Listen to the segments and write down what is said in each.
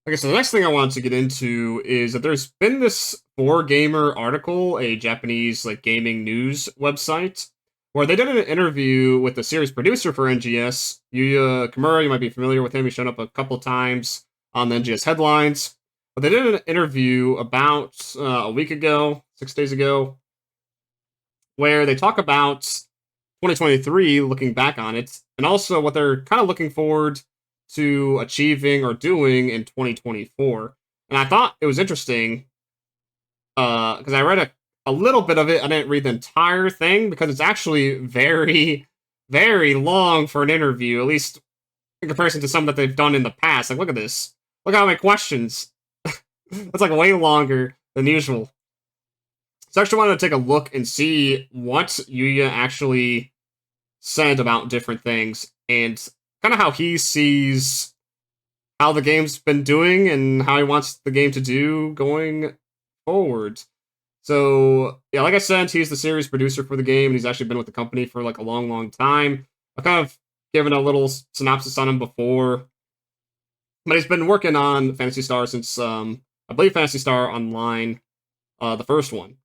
Okay, so the next thing I wanted to get into is that there's been this 4Gamer article, a Japanese like gaming news website, where they did an interview with the series producer for NGS, Yuya Kimura. You might be familiar with him. He's shown up a couple times on the NGS headlines. But they did an interview about a week ago, 6 days ago, where they talk about 2023, looking back on it, and also what they're kind of looking forward to achieving or doing in 2024. And I thought it was interesting because I read a little bit of it. I didn't read the entire thing because it's actually very, very long for an interview, at least in comparison to some that they've done in the past. Like, look at this. Look at how many questions. That's like way longer than usual. So I actually wanted to take a look and see what Yuya actually said about different things and kind of how he sees how the game's been doing and how he wants the game to do going forward. So, yeah, like I said, he's the series producer for the game, and he's actually been with the company for like a long, long time. I've kind of given a little synopsis on him before, but he's been working on Phantasy Star since, I believe, Phantasy Star Online, the first one.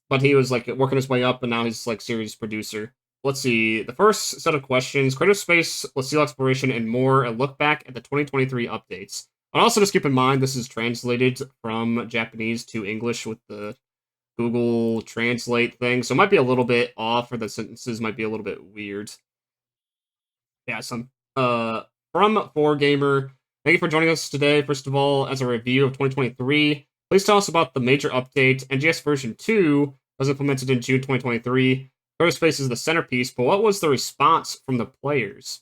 But he was like working his way up, and now he's like series producer. Let's see. The first set of questions: Creative Space, Lucille Exploration, and more. A look back at the 2023 updates. And also, just keep in mind this is translated from Japanese to English with the Google Translate thing, so it might be a little bit off, or the sentences might be a little bit weird. Yeah, some from 4Gamer. Thank you for joining us today. First of all, as a review of 2023, please tell us about the major update. NGS version 2 was implemented in June 2023. Creative Space is the centerpiece, but what was the response from the players?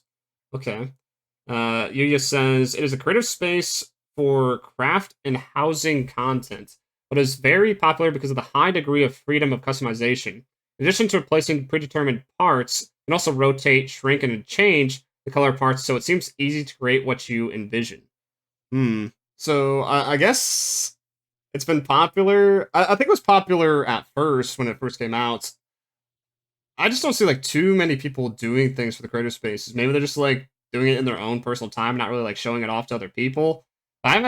Okay. Yuya says, it is a creative space for craft and housing content, but is very popular because of the high degree of freedom of customization. In addition to replacing predetermined parts, you can also rotate, shrink, and change the color parts, so it seems easy to create what you envision. So I guess it's been popular. I think it was popular at first when it first came out. I just don't see like too many people doing things for the creative spaces. Maybe they're just like doing it in their own personal time, not really like showing it off to other people. But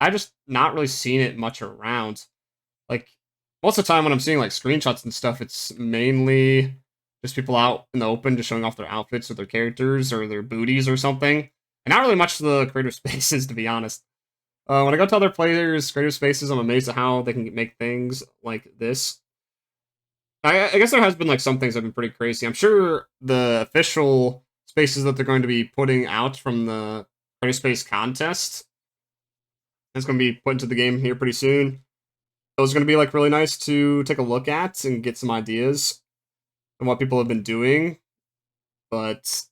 I just not really seen it much around. Like most of the time when I'm seeing like screenshots and stuff, it's mainly just people out in the open just showing off their outfits or their characters or their booties or something. And not really much to the creative spaces, to be honest. When I go to other players' creative spaces, I'm amazed at how they can make things like this. I guess there has been like some things that have been pretty crazy. I'm sure the official spaces that they're going to be putting out from the creative space contest is going to be put into the game here pretty soon. Those are going to be like really nice to take a look at and get some ideas on what people have been doing. But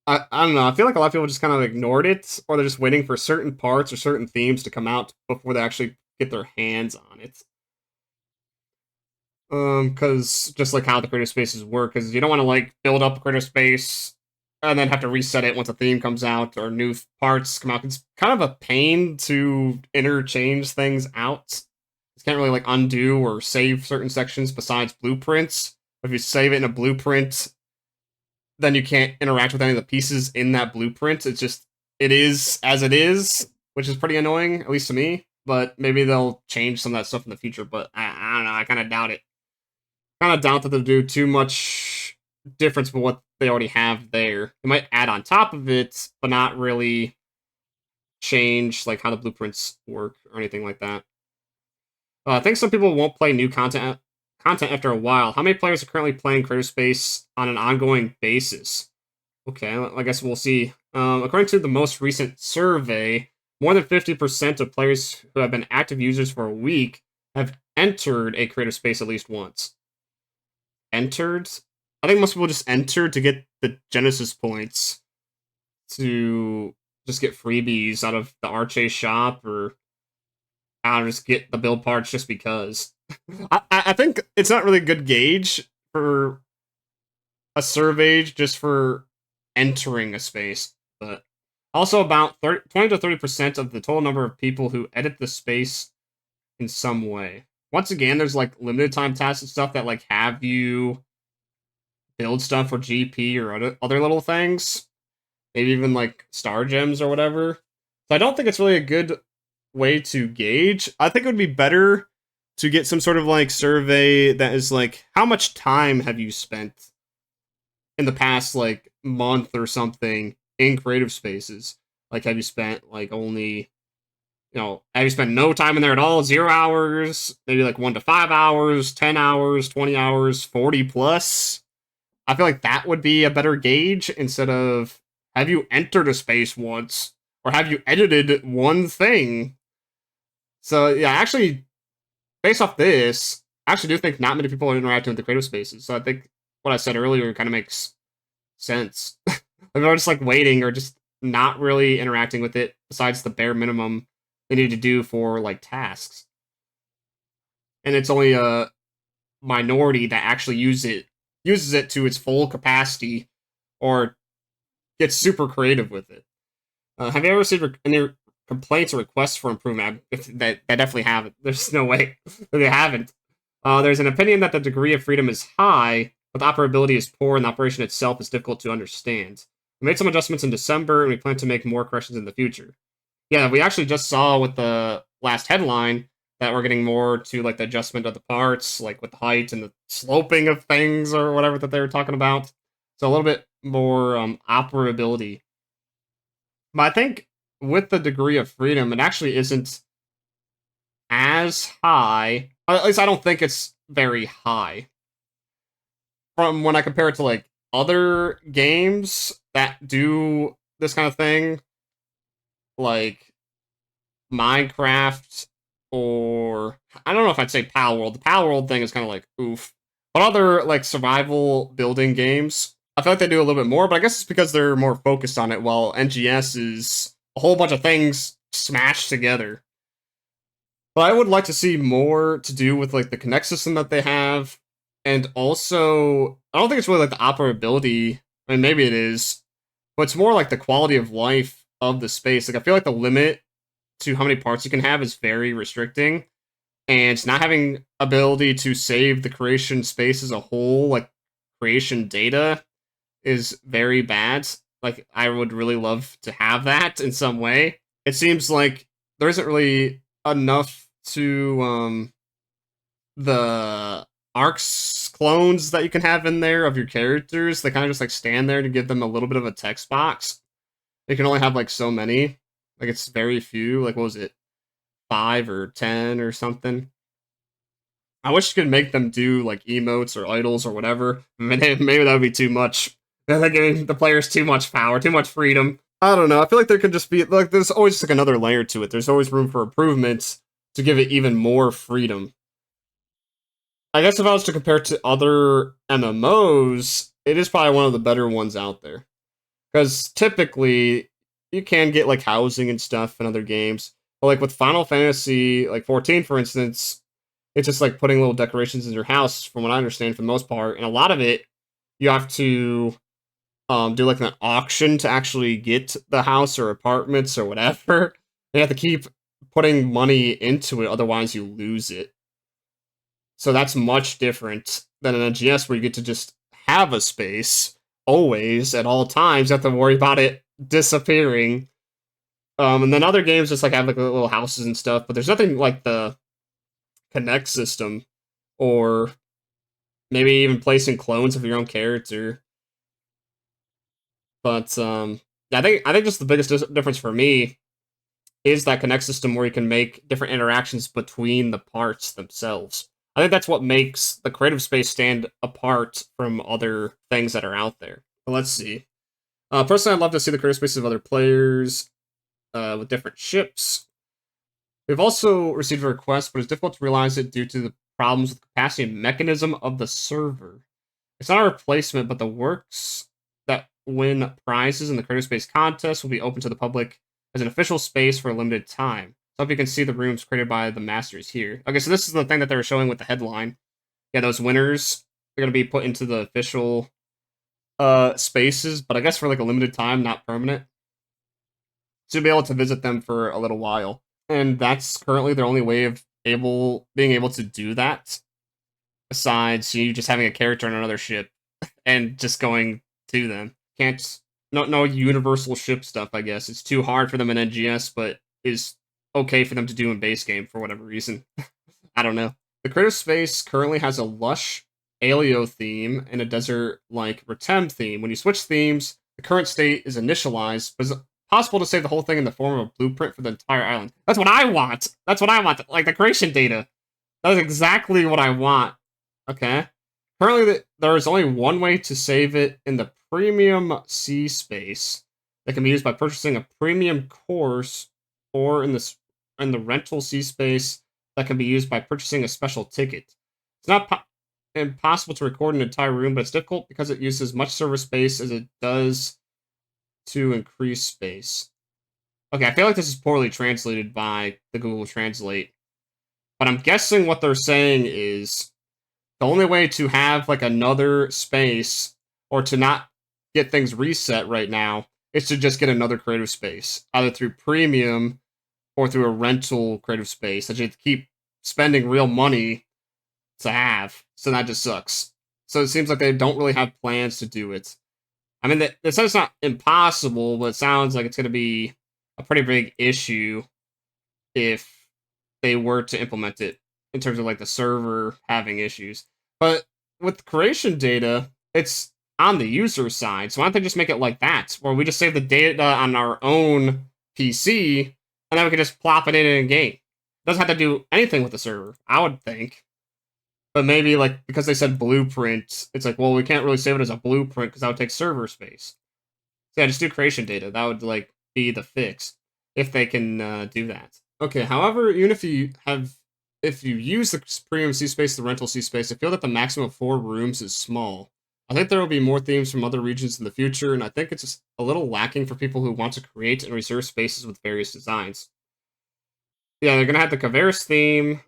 I don't know. I feel like a lot of people just kind of ignored it, or they're just waiting for certain parts or certain themes to come out before they actually get their hands on it. Because just like how the creative spaces work, because you don't want to like build up a creative space and then have to reset it once a theme comes out or new parts come out. It's kind of a pain to interchange things out. You can't really like undo or save certain sections besides blueprints. If you save it in a blueprint, then you can't interact with any of the pieces in that blueprint. It's just it is as it is, which is pretty annoying, at least to me. But maybe they'll change some of that stuff in the future. But I don't know. I kind of doubt it. Kind of doubt that they'll do too much difference with what they already have there. They might add on top of it, but not really change like how the blueprints work or anything like that. I think some people won't play new content after a while. How many players are currently playing Creative Space on an ongoing basis? Okay, I guess we'll see. According to the most recent survey, more than 50% of players who have been active users for a week have entered a Creative Space at least once. Entered? I think most people just entered to get the Genesis points to just get freebies out of the Arche shop, or I'll just get the build parts just because. I think it's not really a good gauge for a survey just for entering a space, but also about 20 to 30% of the total number of people who edit the space in some way. Once again, there's like limited time tasks and stuff that like have you build stuff for GP or other little things. Maybe even like star gems or whatever. So I don't think it's really a good way to gauge. I think it would be better to get some sort of like survey that is like, how much time have you spent in the past like month or something in creative spaces? Like, have you spent like only, have you spent no time in there at all? 0 hours, maybe like 1 to 5 hours, 10 hours, 20 hours, 40 plus. I feel like that would be a better gauge instead of, have you entered a space once or have you edited one thing? So yeah, actually, based off this, I actually do think not many people are interacting with the creative spaces. So I think what I said earlier kind of makes sense. They're just like waiting or just not really interacting with it besides the bare minimum they need to do for like tasks. And it's only a minority that actually uses it to its full capacity or gets super creative with it. Have you ever received any complaints or requests for improvement? That definitely haven't. There's no way that they haven't. There's an opinion that the degree of freedom is high, but the operability is poor and the operation itself is difficult to understand. We made some adjustments in December, and we plan to make more corrections in the future. Yeah, we actually just saw with the last headline that we're getting more to like the adjustment of the parts, like with the height and the sloping of things or whatever that they were talking about. So a little bit more operability. But I think with the degree of freedom, it actually isn't as high. At least I don't think it's very high. From when I compare it to like other games that do this kind of thing, like Minecraft, or I don't know if I'd say Pal World. The Pal World thing is kind of like oof. But other like survival building games, I feel like they do a little bit more, but I guess it's because they're more focused on it, while NGS is a whole bunch of things smashed together. But I would like to see more to do with like the Connect system that they have, and also I don't think it's really like the operability. I mean, maybe it is, but it's more like the quality of life of the space. Like I feel like the limit to how many parts you can have is very restricting, and not having ability to save the creation space as a whole, like creation data, is very bad. Like I would really love to have that in some way. It seems like there isn't really enough to the arcs clones that you can have in there of your characters. They kind of just like stand there to give them a little bit of a text box. They can only have like so many. Like it's very few. Like what was it? 5 or 10 or something. I wish you could make them do like emotes or idols or whatever. Maybe that would be too much. They're giving the players too much power, too much freedom. I don't know. I feel like there could just be like there's always like another layer to it. There's always room for improvements to give it even more freedom. I guess if I was to compare it to other MMOs, it is probably one of the better ones out there. Because typically you can get like housing and stuff in other games. But like with Final Fantasy like 14, for instance, it's just like putting little decorations in your house, from what I understand, for the most part. And a lot of it, you have to do like an auction to actually get the house or apartments or whatever. You have to keep putting money into it, otherwise you lose it. So that's much different than an NGS where you get to just have a space always at all times. You have to worry about it disappearing. And then other games just like have like little houses and stuff, but there's nothing like the Connect system or maybe even placing clones of your own character. But I think just the biggest difference for me is that Connect system where you can make different interactions between the parts themselves. I think that's what makes the creative space stand apart from other things that are out there. But let's see. Personally, I'd love to see the creative spaces of other players with different ships. We've also received a request, but it's difficult to realize it due to the problems with the capacity and mechanism of the server. It's not a replacement, but the works that win prizes in the creative space contest will be open to the public as an official space for a limited time. So I hope you can see the rooms created by the masters here. Okay, so this is the thing that they were showing with the headline. Yeah, those winners are going to be put into the official spaces, but I guess for like a limited time, not permanent. So you'll be able to visit them for a little while. And that's currently their only way of being able to do that. Besides you just having a character on another ship and just going to them. Can't no universal ship stuff, I guess. It's too hard for them in NGS, but is okay for them to do in base game for whatever reason. I don't know. The creative space currently has a lush Aleo theme and a desert-like Retem theme. When you switch themes, the current state is initialized, but it's possible to save the whole thing in the form of a blueprint for the entire island. That's what I want! That's what I want! Like, the creation data. That's exactly what I want. Okay. Currently, there is only one way to save it in the premium C space that can be used by purchasing a premium course, or in the rental C space that can be used by purchasing a special ticket. It's not impossible to record an entire room, but it's difficult because it uses much server space as it does to increase space. Okay, I feel like this is poorly translated by the Google Translate, but I'm guessing what they're saying is the only way to have like another space or to not get things reset right now is to just get another creative space, either through premium or through a rental creative space that you have to keep spending real money to have. So that just sucks. So it seems like they don't really have plans to do it. I mean, they said it's not impossible, but it sounds like it's going to be a pretty big issue if they were to implement it in terms of like the server having issues. But with creation data, it's on the user side. So why don't they just make it like that, where we just save the data on our own PC and then we can just plop it in a game? It doesn't have to do anything with the server, I would think. But maybe, like, because they said blueprint, it's like, well, we can't really save it as a blueprint because that would take server space. So yeah, just do creation data. That would, like, be the fix, if they can do that. Okay, however, even if you use the premium C space, the rental C space, I feel that the maximum of 4 rooms is small. I think there will be more themes from other regions in the future, and I think it's just a little lacking for people who want to create and reserve spaces with various designs. Yeah, they're going to have the Caveris theme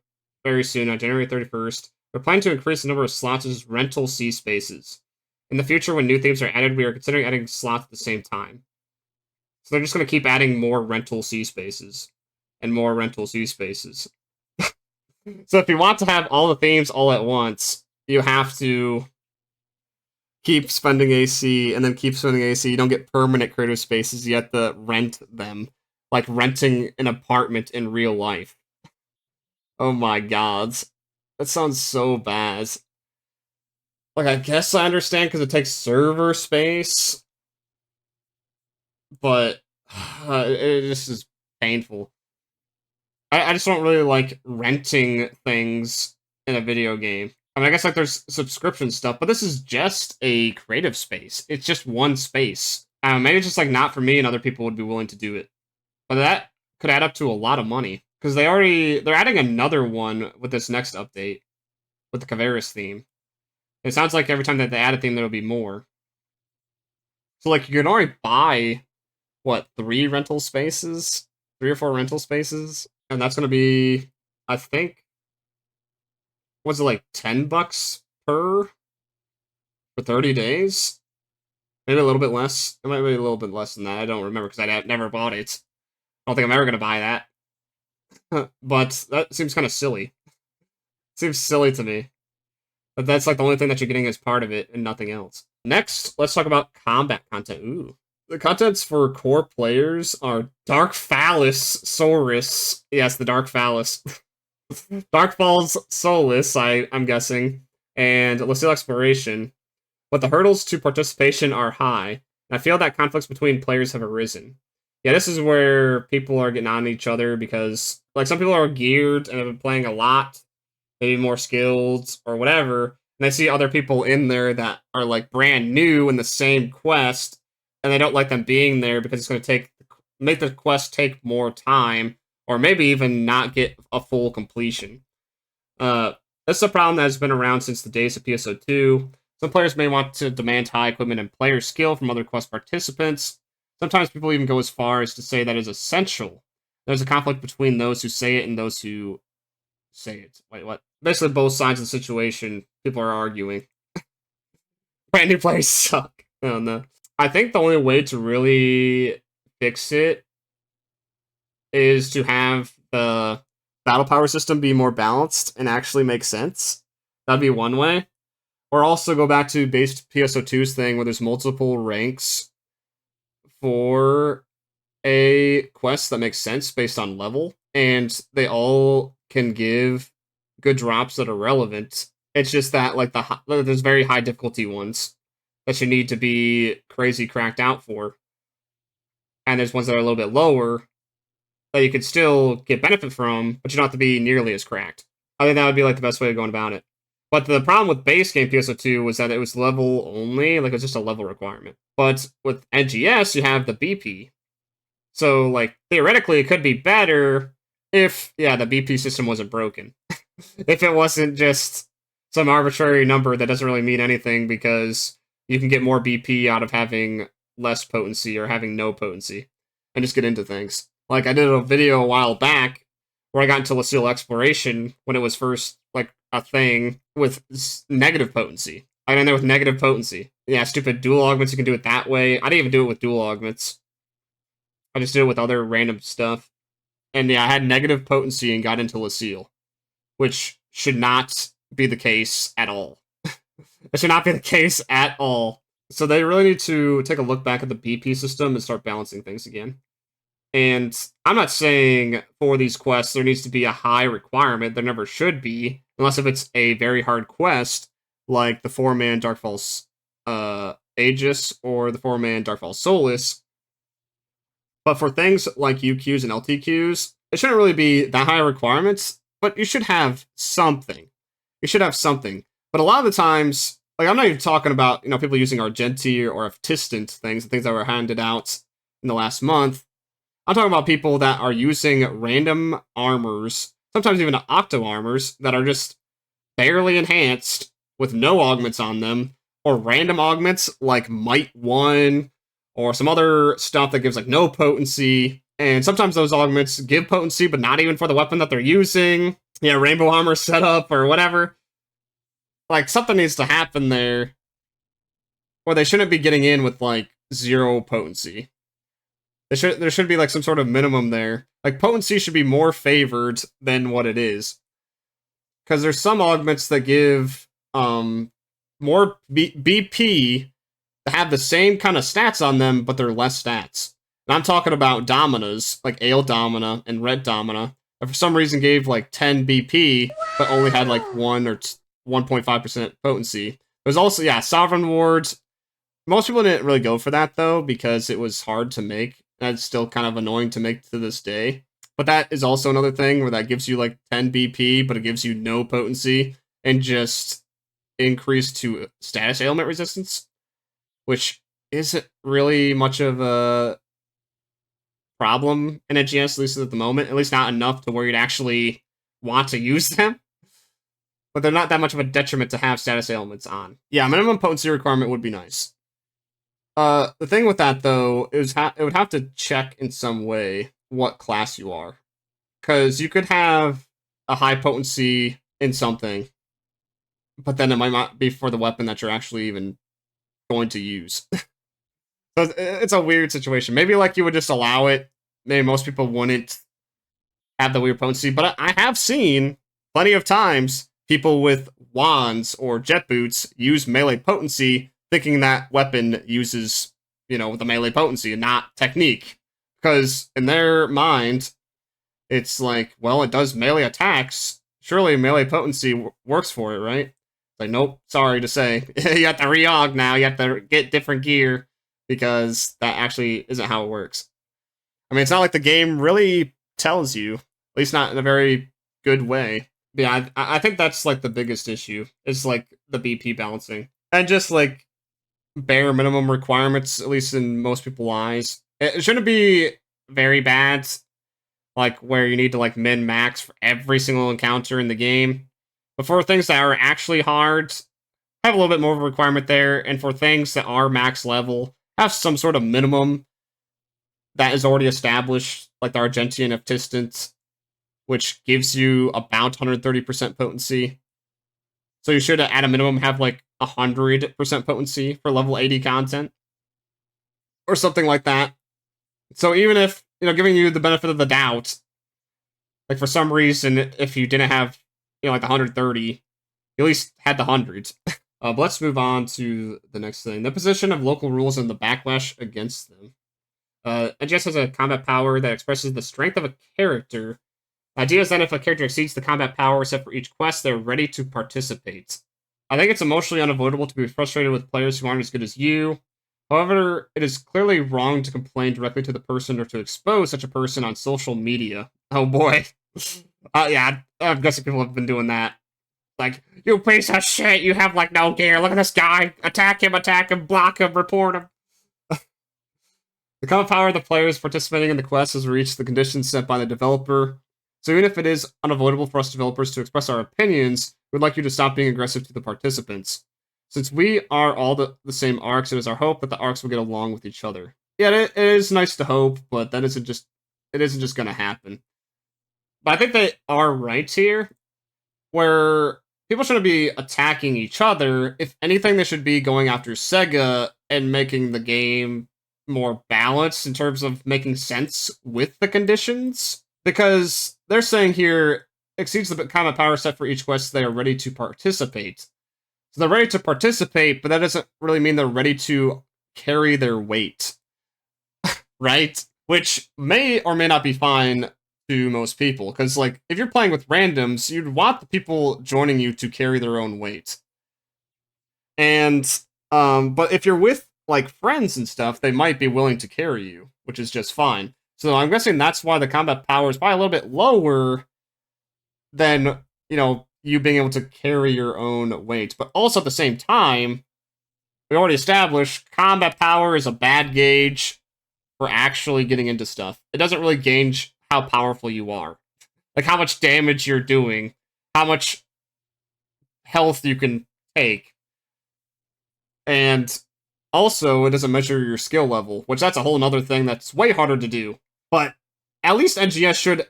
very soon, on January 31st. We're planning to increase the number of slots as rental C spaces. In the future, when new themes are added, we are considering adding slots at the same time. So they're just going to keep adding more rental C spaces. And more rental C spaces. So if you want to have all the themes all at once, you have to keep spending AC, and then keep spending AC. You don't get permanent creative spaces, you have to rent them. Like renting an apartment in real life. Oh my god. That sounds so bad. Like, I guess I understand because it takes server space, but it just is painful. I just don't really like renting things in a video game. I mean, I guess like there's subscription stuff, but this is just a creative space. It's just one space. Maybe it's just like not for me, and other people would be willing to do it. But that could add up to a lot of money. Because they're adding another one with this next update, with the Caveris theme. It sounds like every time that they add a theme, there'll be more. So, like, you can already buy, what, 3 rental spaces? 3 or 4 rental spaces? And that's going to be, I think, was it like $10 per? For 30 days? Maybe a little bit less. It might be a little bit less than that. I don't remember because I never bought it. I don't think I'm ever going to buy that. But that seems kind of silly. Seems silly to me. But that's like the only thing that you're getting as part of it and nothing else. Next, let's talk about combat content. Ooh. The contents for core players are Dark Phallus Saurus. Yes, the Dark Phallus. Dark Falls Solus, I'm guessing. And Lucille Exploration. But the hurdles to participation are high. And I feel that conflicts between players have arisen. Yeah, this is where people are getting on each other because, like, some people are geared and have been playing a lot, maybe more skilled or whatever, and I see other people in there that are, like, brand new in the same quest, and they don't like them being there because it's going to make the quest take more time, or maybe even not get a full completion. This is a problem that has been around since the days of PSO2. Some players may want to demand high equipment and player skill from other quest participants. Sometimes people even go as far as to say that is essential. There's a conflict between those who say it and those who say it. Wait, what? Basically, both sides of the situation, people are arguing. Brand new players suck. I don't know. I think the only way to really fix it is to have the battle power system be more balanced and actually make sense. That'd be one way. Or also go back to base PSO2's thing where there's multiple ranks for a quest that makes sense based on level, and they all can give good drops that are relevant. It's just that like there's very high difficulty ones that you need to be crazy cracked out for, and there's ones that are a little bit lower that you could still get benefit from, but you don't have to be nearly as cracked. I think that would be like the best way of going about it. But the problem with base game PSO2 was that it was level only, like it was just a level requirement. But with NGS, you have the BP. So, like, theoretically, it could be better if, yeah, the BP system wasn't broken. If it wasn't just some arbitrary number that doesn't really mean anything because you can get more BP out of having less potency or having no potency and just get into things. Like, I did a video a while back where I got into Lucille Exploration when it was first, like, a thing with negative potency. I got in there with negative potency. Yeah, stupid dual augments, you can do it that way. I didn't even do it with dual augments. I just did it with other random stuff. And yeah, I had negative potency and got into Lucille, which should not be the case at all. It should not be the case at all. So they really need to take a look back at the BP system and start balancing things again. And I'm not saying for these quests there needs to be a high requirement. There never should be, unless if it's a very hard quest, like the 4-man Darkfall Aegis or the 4-man Darkfall Solus. But for things like UQs and LTQs, it shouldn't really be that high requirements, but you should have something. You should have something. But a lot of the times, like, I'm not even talking about, people using Argenti or Tistant things, the things that were handed out in the last month. I'm talking about people that are using random armors, sometimes even octo armors, that are just barely enhanced with no augments on them, or random augments like Might 1, or some other stuff that gives like no potency. And sometimes those augments give potency, but not even for the weapon that they're using. Yeah, Rainbow Armor setup or whatever. Like, something needs to happen there. Or they shouldn't be getting in with like 0 potency. There should be like some sort of minimum there. Like, potency should be more favored than what it is. Because there's some augments that give more BP that have the same kind of stats on them, but they're less stats. And I'm talking about Dominas, like Ale Domina and Red Domina, that for some reason gave like 10 BP, but only had like 1 or 1.5% potency. There's also, yeah, Sovereign Wards. Most people didn't really go for that, though, because it was hard to make. That's still kind of annoying to make to this day. But that is also another thing where that gives you like 10 BP, but it gives you no potency and just increase to status ailment resistance, which isn't really much of a problem in NGS, at least at the moment. At least not enough to where you'd actually want to use them. But they're not that much of a detriment to have status ailments on. Yeah, minimum potency requirement would be nice. The thing with that, though, is it would have to check in some way what class you are. Because you could have a high potency in something, but then it might not be for the weapon that you're actually even going to use. So it's a weird situation. Maybe like you would just allow it. Maybe most people wouldn't have the weird potency, but I have seen plenty of times people with wands or jet boots use melee potency thinking that weapon uses, the melee potency and not technique. Because in their mind, it's like, well, it does melee attacks. Surely melee potency works for it, right? Like, nope, sorry to say. You have to re-aug now. You have to get different gear because that actually isn't how it works. I mean, it's not like the game really tells you, at least not in a very good way. But yeah, I think that's like the biggest issue, is like the BP balancing. And just like bare minimum requirements, at least in most people's eyes. It shouldn't be very bad, like where you need to like min-max for every single encounter in the game. But for things that are actually hard, have a little bit more of a requirement there. And for things that are max level, have some sort of minimum that is already established, like the Argentian of Tistant, which gives you about 130% potency. So you should, at a minimum, have like 100% potency for level 80 content. Or something like that. So even if, giving you the benefit of the doubt, like for some reason, if you didn't have, like 130, you at least had the hundreds. But let's move on to the next thing. The position of local rules and the backlash against them. NGS has a combat power that expresses the strength of a character. The idea is that if a character exceeds the combat power set for each quest, they're ready to participate. I think it's emotionally unavoidable to be frustrated with players who aren't as good as you. However, it is clearly wrong to complain directly to the person or to expose such a person on social media. Oh boy. Yeah, I'm guessing people have been doing that. Like, you piece of shit, you have, like, no gear. Look at this guy. Attack him, block him, report him. The common power of the players participating in the quest has reached the conditions set by the developer. So even if it is unavoidable for us developers to express our opinions, we'd like you to stop being aggressive to the participants. Since we are all the same arcs, it is our hope that the arcs will get along with each other. Yeah, it is nice to hope, but it isn't just going to happen. But I think they are right here, where people shouldn't be attacking each other. If anything, they should be going after Sega and making the game more balanced in terms of making sense with the conditions. Because they're saying here, exceeds the combat power set for each quest, they are ready to participate. So they're ready to participate, but that doesn't really mean they're ready to carry their weight. Right? Which may or may not be fine to most people. Because, like, if you're playing with randoms, you'd want the people joining you to carry their own weight. And, but if you're with, like, friends and stuff, they might be willing to carry you, which is just fine. So I'm guessing that's why the combat power is probably a little bit lower than, you know, you being able to carry your own weight. But also at the same time, we already established combat power is a bad gauge for actually getting into stuff. It doesn't really gauge how powerful you are. Like how much damage you're doing, how much health you can take. And also, it doesn't measure your skill level, which that's a whole nother thing that's way harder to do. But at least NGS should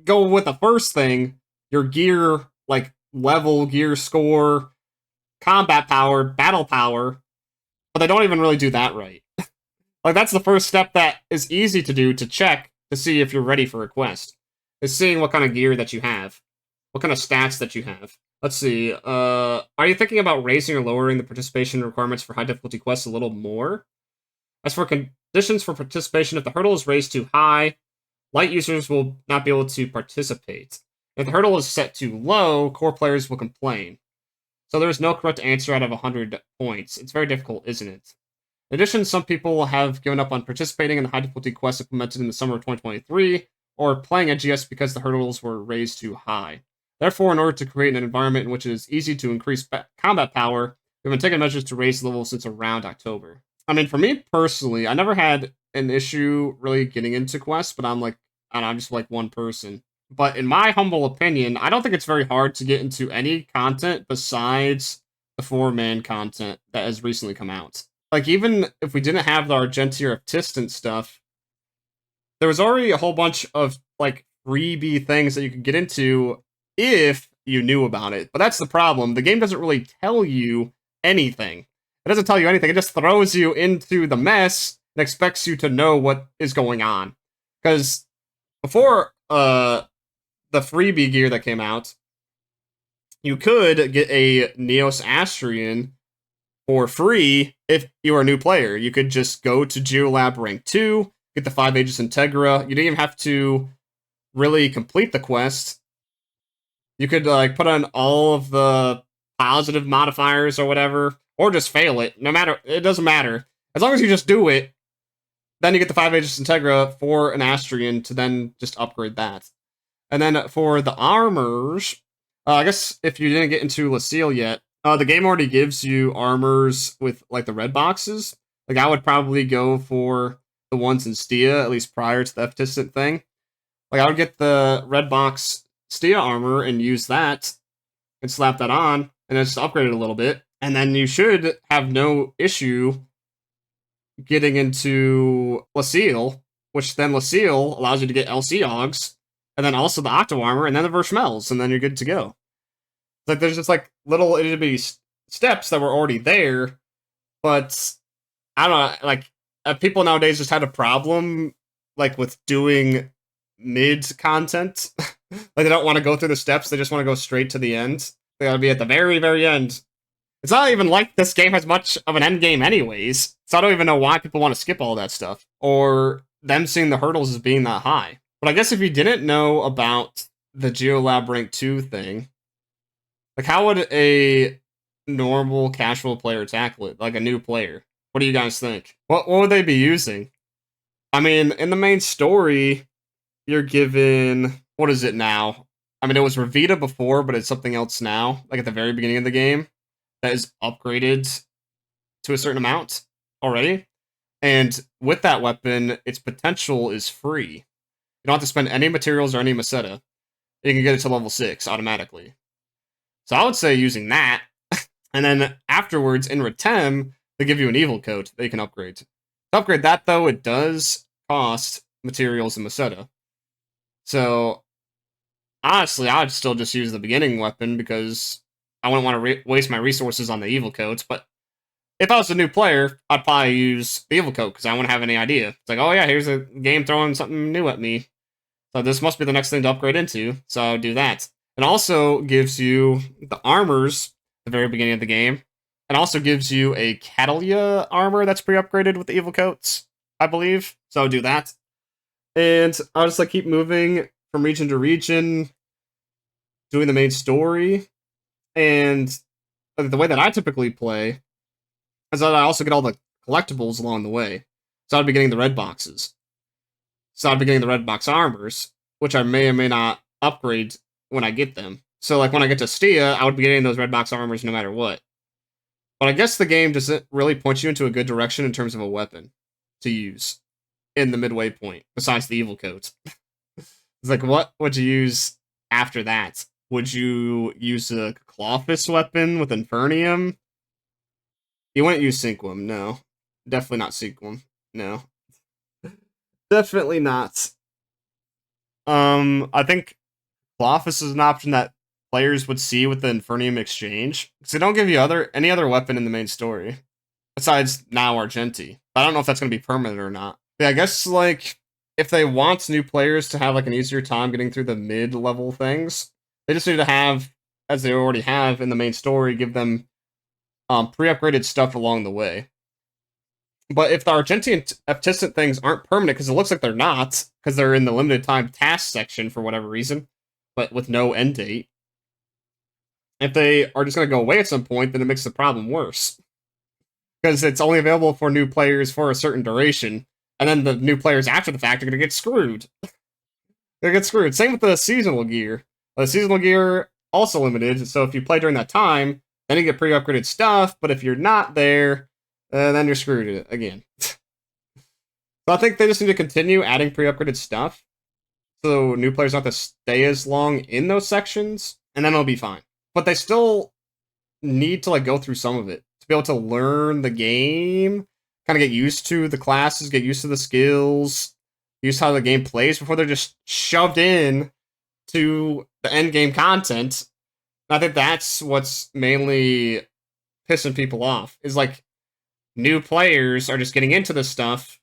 go with the first thing, your gear, like level, gear score, combat power, battle power, but they don't even really do that right. Like, that's the first step that is easy to do to check to see if you're ready for a quest. Is seeing what kind of gear that you have. What kind of stats that you have. Let's see, are you thinking about raising or lowering the participation requirements for high difficulty quests a little more? As for conditions for participation, if the hurdle is raised too high, light users will not be able to participate. If the hurdle is set too low, core players will complain. So there's no correct answer out of 100 points. It's very difficult, isn't it? In addition, some people have given up on participating in the high difficulty quests implemented in the summer of 2023, or playing NGS because the hurdles were raised too high. Therefore, in order to create an environment in which it is easy to increase combat power, we've been taking measures to raise levels since around October. I mean, for me personally, I never had an issue really getting into quests, but I'm just like one person. But in my humble opinion, I don't think it's very hard to get into any content besides the 4-man content that has recently come out. Like, even if we didn't have the Argentia or Tistant stuff, there was already a whole bunch of, like, freebie things that you could get into if you knew about it. But that's the problem. The game doesn't really tell you anything. It doesn't tell you anything. It just throws you into the mess and expects you to know what is going on. Because before the freebie gear that came out, you could get a Neos Astrian for free if you were a new player. You could just go to Geolab rank 2, get the 5 Aegis Integra. You didn't even have to really complete the quest. You could like put on all of the positive modifiers or whatever, or just fail it. No matter, it doesn't matter. As long as you just do it, then you get the 5 Aegis Integra for an Astrian to then just upgrade that. And then for the armors, I guess if you didn't get into Lucille yet, the game already gives you armors with like the red boxes. Like I would probably go for the ones in Stia, at least prior to the F-Distant thing. Like I would get the red box Stia armor and use that and slap that on and then just upgrade it a little bit. And then you should have no issue getting into Lucille, which then Lucille allows you to get LC Augs, and then also the Octo armor, and then the Verschmells, and then you're good to go. It's like there's just like little itty-bitty steps that were already there, but I don't know, like people nowadays just had a problem like with doing mid content. Like they don't want to go through the steps, they just want to go straight to the end. They gotta be at the very, very end. It's not even like this game has much of an end game anyways, so I don't even know why people want to skip all that stuff, or them seeing the hurdles as being that high. But I guess if you didn't know about the GeoLab Rank 2 thing, like how would a normal casual player tackle it? Like a new player? What do you guys think? What would they be using? I mean, in the main story, you're given, what is it now? I mean, it was Revita before, but it's something else now, like at the very beginning of the game, that is upgraded to a certain amount already. And with that weapon, its potential is free. You don't have to spend any materials or any Meseta. You can get it to level 6 automatically. So I would say using that, and then afterwards in Retem, they give you an evil coat that you can upgrade. To upgrade that, though, it does cost materials and Meseta. So, honestly, I'd still just use the beginning weapon because I wouldn't want to waste my resources on the evil coats, but if I was a new player, I'd probably use the evil coat because I wouldn't have any idea. It's like, oh yeah, here's a game throwing something new at me. So this must be the next thing to upgrade into, so I would do that. It also gives you the armors at the very beginning of the game. It also gives you a Catalia armor that's pre-upgraded with the evil coats, I believe. So I would do that. And I'll just like keep moving from region to region, doing the main story. And the way that I typically play is that I also get all the collectibles along the way. So I'd be getting the red boxes. So I'd be getting the red box armors, which I may or may not upgrade when I get them. So like when I get to Stia, I would be getting those red box armors no matter what. But I guess the game doesn't really point you into a good direction in terms of a weapon to use in the midway point, besides the evil coat. It's like, what would you use after that? Would you use a Clawfist weapon with Infernium? You wouldn't use Synquum, no. Definitely not Synquum, no. Definitely not. I think Clawfist is an option that players would see with the Infernium exchange, because they don't give you any other weapon in the main story, besides now Argenti. I don't know if that's going to be permanent or not. But yeah, I guess, like, if they want new players to have, like, an easier time getting through the mid-level things, they just need to have, as they already have in the main story, give them pre-upgraded stuff along the way. But if the Argenti and Eftisant things aren't permanent, because it looks like they're not, because they're in the limited time task section for whatever reason, but with no end date, if they are just going to go away at some point, then it makes the problem worse. Because it's only available for new players for a certain duration, and then the new players after the fact are going to get screwed. They're going to get screwed. Same with the seasonal gear. The seasonal gear, also limited, so if you play during that time, then you get pre-upgraded stuff, but if you're not there, then you're screwed again. So I think they just need to continue adding pre-upgraded stuff, so new players don't have to stay as long in those sections, and then it'll be fine. But they still need to like go through some of it to be able to learn the game, kind of get used to the classes, get used to the skills, use how the game plays before they're just shoved in to the end game content. And I think that's what's mainly pissing people off, is like new players are just getting into this stuff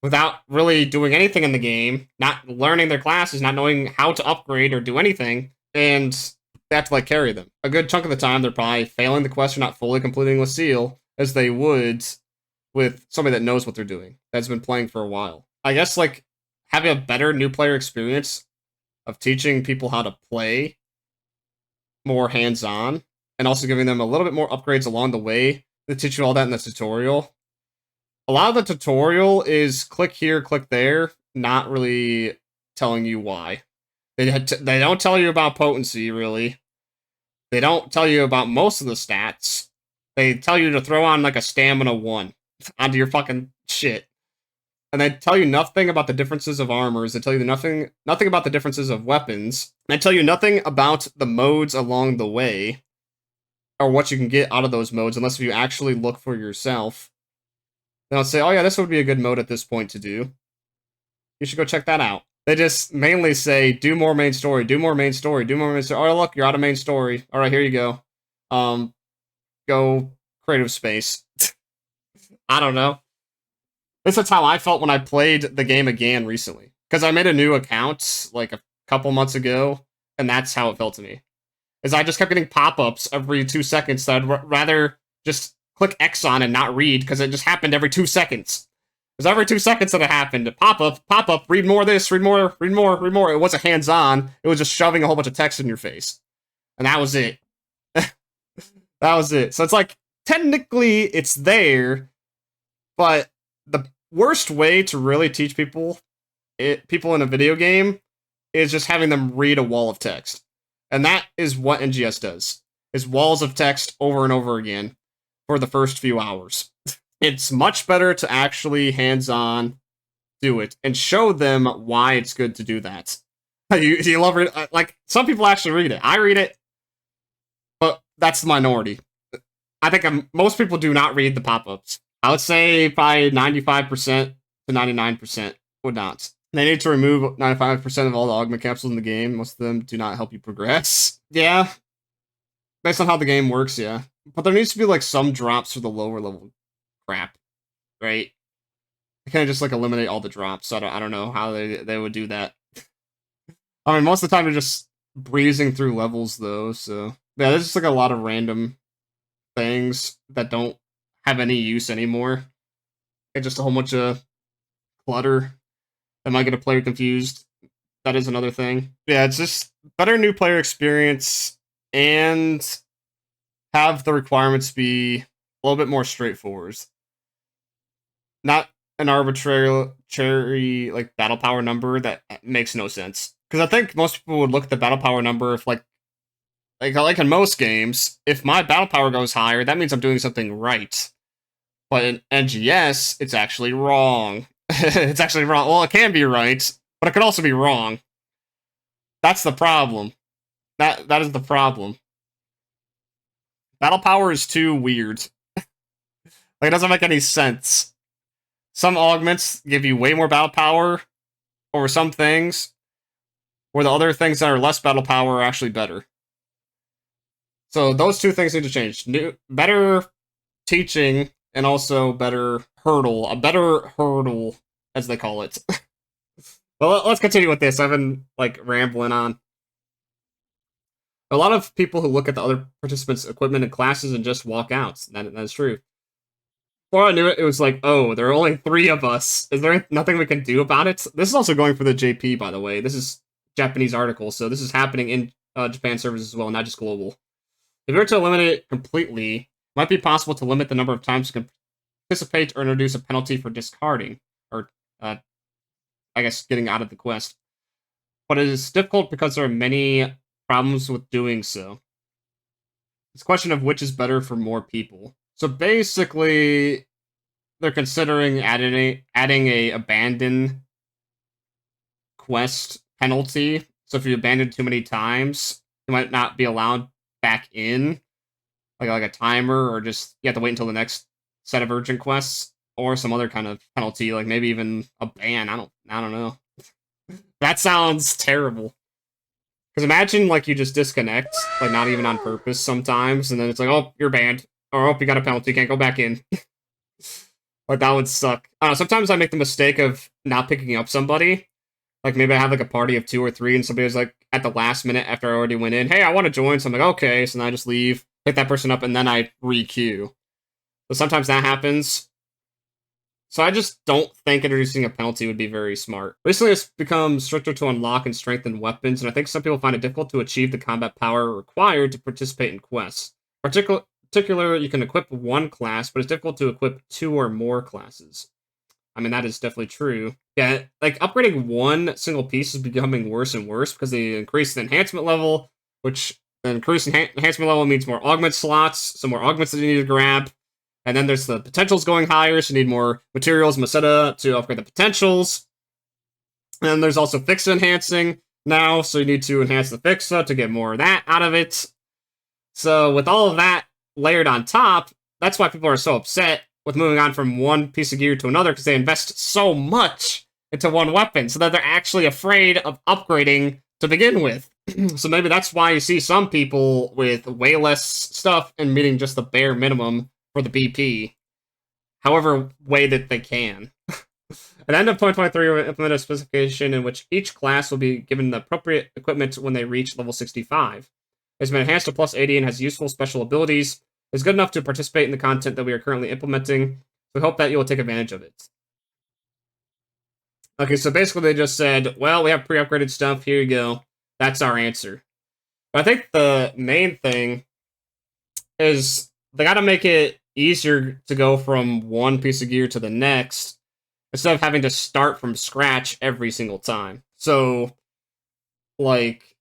without really doing anything in the game, not learning their classes, not knowing how to upgrade or do anything, and they have to like carry them. A good chunk of the time, they're probably failing the quest or not fully completing with Seal, as they would with somebody that knows what they're doing, that's been playing for a while. I guess like having a better new player experience of teaching people how to play more hands-on, and also giving them a little bit more upgrades along the way to teach you all that in the tutorial. A lot of the tutorial is click here, click there, not really telling you why. They don't tell you about potency, really. They don't tell you about most of the stats. They tell you to throw on like a stamina 1 onto your fucking shit. And they tell you nothing about the differences of armors. They tell you nothing about the differences of weapons. They tell you nothing about the modes along the way, or what you can get out of those modes, unless you actually look for yourself. Then I'll say, oh yeah, this would be a good mode at this point to do. You should go check that out. They just mainly say, do more main story, do more main story, do more main story. Oh, look, you're out of main story. All right, here you go. Go creative space. I don't know. This is how I felt when I played the game again recently. Because I made a new account, like, a couple months ago, and that's how it felt to me. is I just kept getting pop-ups every 2 seconds that I'd rather just click X on and not read, because it just happened every 2 seconds. It was every 2 seconds that it happened. Pop-up, read more of this, read more. It wasn't hands-on. It was just shoving a whole bunch of text in your face. And that was it. That was it. So it's like, technically, it's there, but the worst way to really teach people in a video game is just having them read a wall of text. And that is what NGS does, is walls of text over and over again for the first few hours. It's much better to actually hands-on do it and show them why it's good to do that. You love it. Like, some people actually read it. I read it, but that's the minority. I think most people do not read the pop-ups. I would say probably 95% to 99% would not. They need to remove 95% of all the augment capsules in the game. Most of them do not help you progress. Yeah. Based on how the game works, yeah. But there needs to be, like, some drops for the lower level crap, right? They can't just, like, eliminate all the drops. I don't know how they would do that. I mean, most of the time you're just breezing through levels, though, so... Yeah, there's just, like, a lot of random things that don't have any use anymore. It's just a whole bunch of clutter that might get a player confused. That is another thing. Yeah, it's just better new player experience and have the requirements be a little bit more straightforward. Not an arbitrary like battle power number that makes no sense. Because I think most people would look at the battle power number if like in most games, if my battle power goes higher, that means I'm doing something right. But in NGS, it's actually wrong. It's actually wrong. Well, it can be right, but it could also be wrong. That's the problem. That is the problem. Battle power is too weird. Like, it doesn't make any sense. Some augments give you way more battle power over some things, where the other things that are less battle power are actually better. So those two things need to change. Better teaching, and also better hurdle. A better hurdle, as they call it. Well, let's continue with this. I've been, like, rambling on. A lot of people who look at the other participants' equipment and classes and just walk out. That is true. Before I knew it, it was like, oh, there are only 3 of us. Is there nothing we can do about it? This is also going for the JP, by the way. This is Japanese article, so this is happening in Japan servers as well, not just global. If you were to eliminate it completely, it might be possible to limit the number of times you can participate or introduce a penalty for discarding, or, I guess, getting out of the quest. But it is difficult because there are many problems with doing so. It's a question of which is better for more people. So basically, they're considering adding a abandon quest penalty. So if you abandon too many times, you might not be allowed back in, like a timer, or just you have to wait until the next set of urgent quests, or some other kind of penalty, like maybe even a ban. I don't know. That sounds terrible. Because imagine, like, you just disconnect, like, not even on purpose sometimes, and then it's like, oh, you're banned. Or, oh, you got a penalty, can't go back in. Like, that would suck. I don't know, sometimes I make the mistake of not picking up somebody. Like, maybe I have, like, a party of 2 or 3, and somebody was, like, at the last minute after I already went in, hey, I want to join, so I'm like, okay, so then I just leave, pick that person up, and then I re-queue. So sometimes that happens. So I just don't think introducing a penalty would be very smart. Recently, it's become stricter to unlock and strengthen weapons, and I think some people find it difficult to achieve the combat power required to participate in quests. Particular, you can equip one class, but it's difficult to equip 2 or more classes. I mean, that is definitely true. Yeah, like, upgrading one single piece is becoming worse and worse because they increase the enhancement level, which the increased enhancement level means more augment slots, so more augments that you need to grab. And then there's the potentials going higher, so you need more materials, Maceta, to upgrade the potentials. And then there's also Fixa enhancing now, so you need to enhance the Fixa to get more of that out of it. So with all of that layered on top, that's why people are so upset with moving on from one piece of gear to another, because they invest so much into one weapon, so that they're actually afraid of upgrading to begin with. So maybe that's why you see some people with way less stuff and meeting just the bare minimum for the BP, however way that they can. At the end of 2023, we'll implement a specification in which each class will be given the appropriate equipment when they reach level 65. has been enhanced to plus 80 and has useful special abilities. Is good enough to participate in the content that we are currently implementing. We hope that you will take advantage of it. Okay, so basically they just said, well, we have pre-upgraded stuff, here you go. That's our answer. But I think the main thing is they gotta make it easier to go from one piece of gear to the next instead of having to start from scratch every single time. So, like,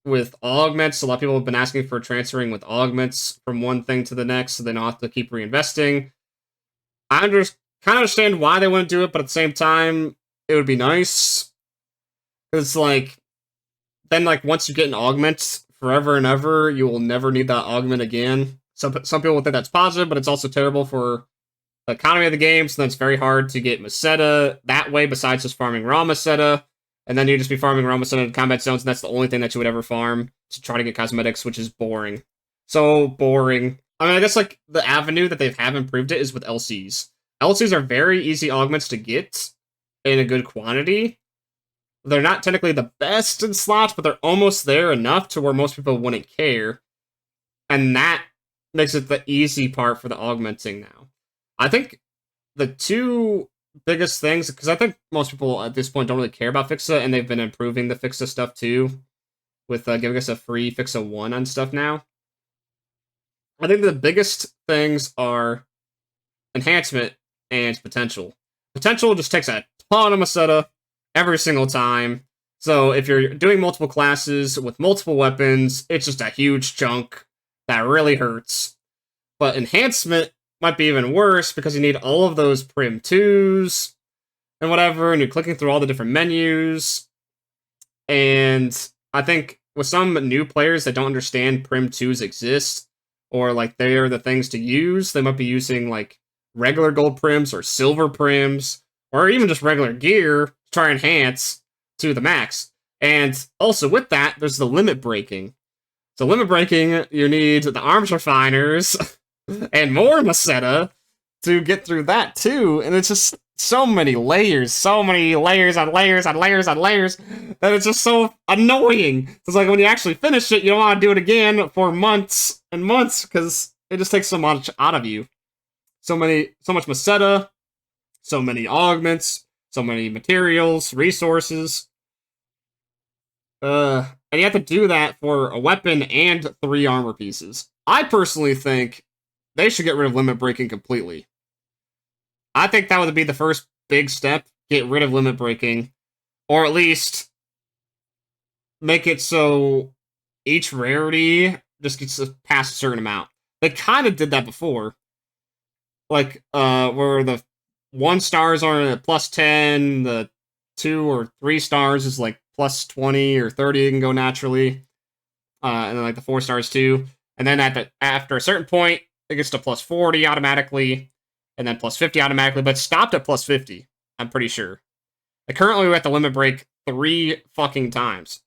with augments, a lot of people have been asking for transferring with augments from one thing to the next, so they don't have to keep reinvesting. I kind of understand why they wouldn't do it, but at the same time, it would be nice. Because, like, then, like, once you get an augment, forever and ever, you will never need that augment again. Some people will think that's positive, but it's also terrible for the economy of the game, so then it's very hard to get Meseta that way, besides just farming raw Meseta. And then you just be farming raw Meseta in combat zones, and that's the only thing that you would ever farm to try to get cosmetics, which is boring. So boring. I mean, I guess, like, the avenue that they have improved it is with LCs. LCs are very easy augments to get in a good quantity. They're not technically the best in slots, but they're almost there enough to where most people wouldn't care. And that makes it the easy part for the augmenting now. I think the two biggest things, because I think most people at this point don't really care about Fixa, and they've been improving the Fixa stuff too, with giving us a free Fixa 1 on stuff now. I think the biggest things are enhancement and potential. Potential just takes a ton of Meseta every single time. So if you're doing multiple classes with multiple weapons, it's just a huge chunk that really hurts. But enhancement might be even worse because you need all of those Prim 2s and whatever, and you're clicking through all the different menus. And I think with some new players that don't understand Prim 2s exist, or like they're the things to use, they might be using like regular gold prims or silver prims, or even just regular gear to try and enhance to the max. And also with that, there's the limit breaking. So limit breaking, you need the arms refiners and more Meseta to get through that too. And it's just so many layers on layers on layers on layers that it's just so annoying. It's like when you actually finish it, you don't want to do it again for months and months because it just takes so much out of you. So much Meseta, so many augments, so many materials, resources. And you have to do that for a weapon and 3 armor pieces. I personally think they should get rid of limit breaking completely. I think that would be the first big step, get rid of limit breaking, or at least make it so each rarity just gets past a certain amount. They kind of did that before. Like, where the 1 stars are at plus 10, the 2 or 3 stars is like plus 20 or 30, it can go naturally. And then like the 4 stars too. And then after a certain point, it gets to plus 40 automatically, and then plus 50 automatically, but it stopped at plus 50, I'm pretty sure. Like, currently we have to limit break 3 fucking times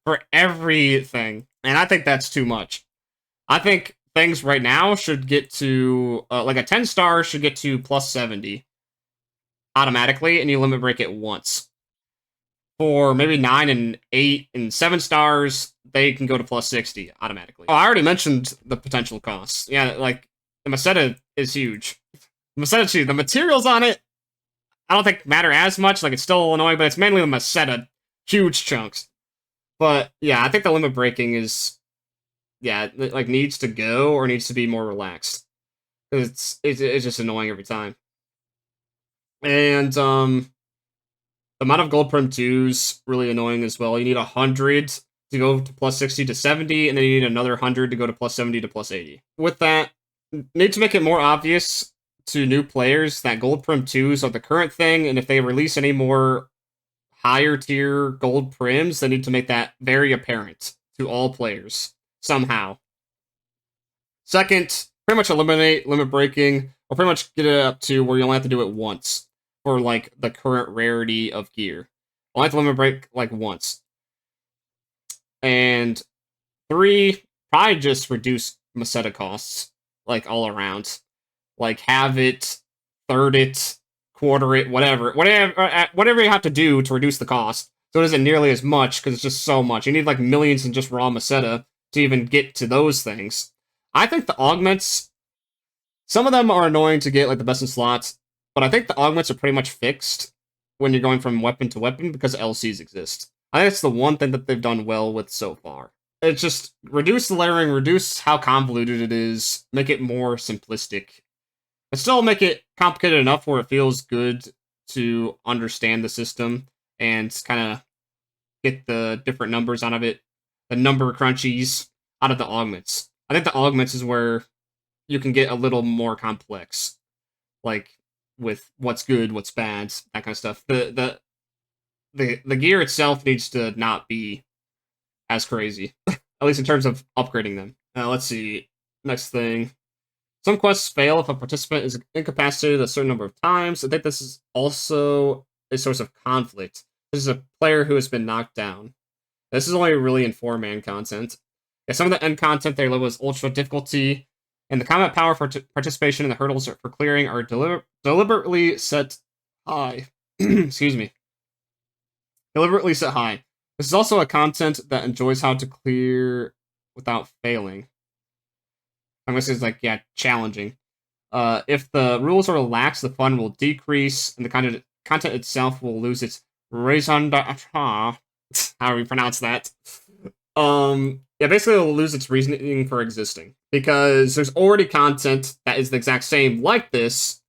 for everything, and I think that's too much. I think things right now should get to, like a 10 star should get to plus 70 automatically, and you limit break it once. For maybe 9 and 8 and 7 stars, they can go to plus 60 automatically. Oh, I already mentioned the potential costs. Yeah, like, the Meseta is huge. The materials on it, I don't think matter as much. Like, it's still annoying, but it's mainly the Meseta. Huge chunks. But, yeah, I think the limit breaking is, yeah, like, needs to go or needs to be more relaxed. It's just annoying every time. And, the amount of gold prim 2s really annoying as well. You need 100 to go to plus 60 to 70, and then you need another 100 to go to plus 70 to plus 80. With that, need to make it more obvious to new players that gold prim 2s are the current thing, and if they release any more higher tier gold prims, they need to make that very apparent to all players somehow. Second, pretty much eliminate limit breaking, or pretty much get it up to where you only have to do it once for like the current rarity of gear. Only have to limit break like once. And 3, probably just reduce Meseta costs, like all around. Like, have it, third it, quarter it, whatever you have to do to reduce the cost, so it isn't nearly as much, because it's just so much. You need, like, millions in just raw Meseta to even get to those things. I think the augments, some of them are annoying to get, like the best in slots, but I think the augments are pretty much fixed when you're going from weapon to weapon because LCs exist. I think it's the one thing that they've done well with so far. It's just reduce the layering, reduce how convoluted it is, make it more simplistic, but still make it complicated enough where it feels good to understand the system and kind of get the different numbers out of it, the number crunchies out of the augments. I think the augments is where you can get a little more complex, like with what's good, what's bad, that kind of stuff. The gear itself needs to not be as crazy, at least in terms of upgrading them. Let's see. Next thing. Some quests fail if a participant is incapacitated a certain number of times. I think this is also a source of conflict. This is a player who has been knocked down. This is only really in 4-man content. Yeah, some of the end content they level is ultra difficulty, and the combat power for participation in the hurdles for clearing are deliberately set high. Excuse me. Deliberately set high. This is also a content that enjoys how to clear without failing. I'm guessing it's like, yeah, challenging. If the rules are relaxed, the fun will decrease, and the content itself will lose its raison d'etre. How do we pronounce that? Yeah, basically it'll lose its reasoning for existing. Because there's already content that is the exact same like this,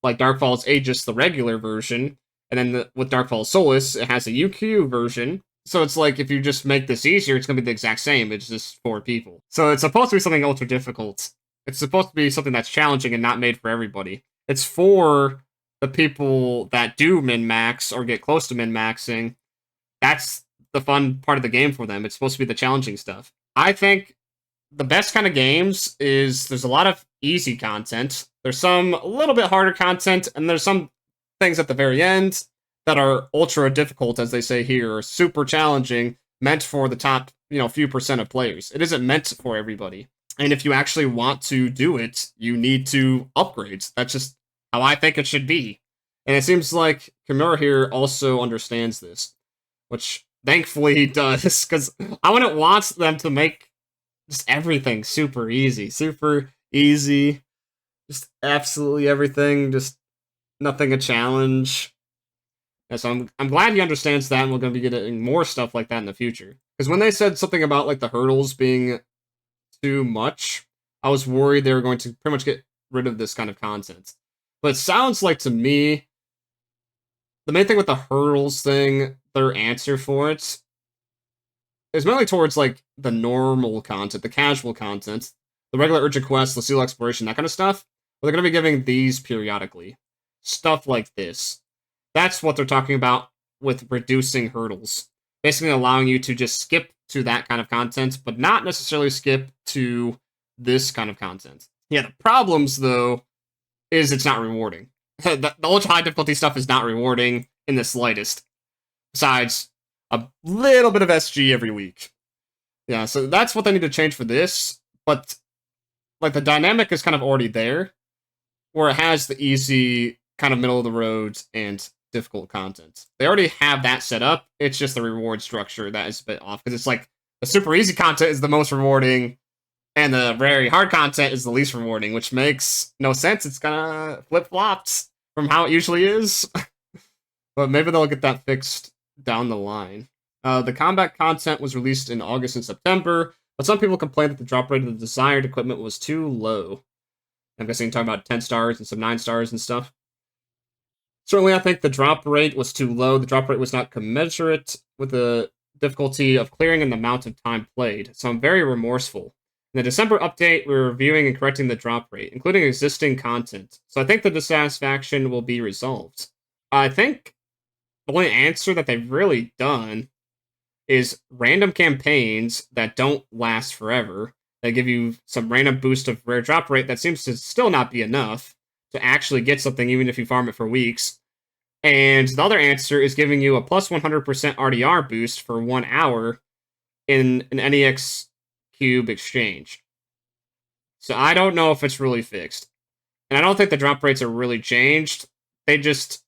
like Darkfall's Aegis, the regular version, and then with Darkfall Solus, it has a UQ version. So it's like, if you just make this easier, it's going to be the exact same. It's just 4 people. So it's supposed to be something ultra difficult. It's supposed to be something that's challenging and not made for everybody. It's for the people that do min-max or get close to min-maxing. That's the fun part of the game for them. It's supposed to be the challenging stuff. I think the best kind of games is there's a lot of easy content. There's some a little bit harder content, and there's some things at the very end that are ultra difficult, as they say here, or super challenging, meant for the top, few percent of players. It isn't meant for everybody. And if you actually want to do it, you need to upgrade. That's just how I think it should be. And it seems like Kimura here also understands this, which thankfully he does, because I wouldn't want them to make just everything super easy. Super easy. Just absolutely everything. Just nothing a challenge. Yeah, so I'm glad he understands that, and we're going to be getting more stuff like that in the future. Because when they said something about like the hurdles being too much, I was worried they were going to pretty much get rid of this kind of content. But it sounds like to me, the main thing with the hurdles thing, their answer for it, is mainly towards like the normal content, the casual content, the regular urgent quests, the seal exploration, that kind of stuff. But they're going to be giving these periodically. Stuff like this. That's what they're talking about with reducing hurdles. Basically allowing you to just skip to that kind of content, but not necessarily skip to this kind of content. Yeah, the problems, though, is it's not rewarding. The ultra-high difficulty stuff is not rewarding in the slightest. Besides, a little bit of SG every week. Yeah, so that's what they need to change for this, but like the dynamic is kind of already there, where it has the easy, kind of middle of the road, and difficult content. They already have that set up. It's just the reward structure that is a bit off, because it's like the super easy content is the most rewarding, and the very hard content is the least rewarding, which makes no sense. It's kind of flip-flopped from how it usually is. But maybe they'll get that fixed down the line. The combat content was released in August and September, but some people complained that the drop rate of the desired equipment was too low. I'm guessing you're talking about 10 stars and some 9 stars and stuff. Certainly, I think the drop rate was too low. The drop rate was not commensurate with the difficulty of clearing and the amount of time played, so I'm very remorseful. In the December update, we're reviewing and correcting the drop rate, including existing content, so I think the dissatisfaction will be resolved. I think the only answer that they've really done is random campaigns that don't last forever. They give you some random boost of rare drop rate that seems to still not be enough to actually get something, even if you farm it for weeks. And the other answer is giving you a plus 100% RDR boost for 1 hour in an NEX Cube exchange. So I don't know if it's really fixed. And I don't think the drop rates are really changed. They just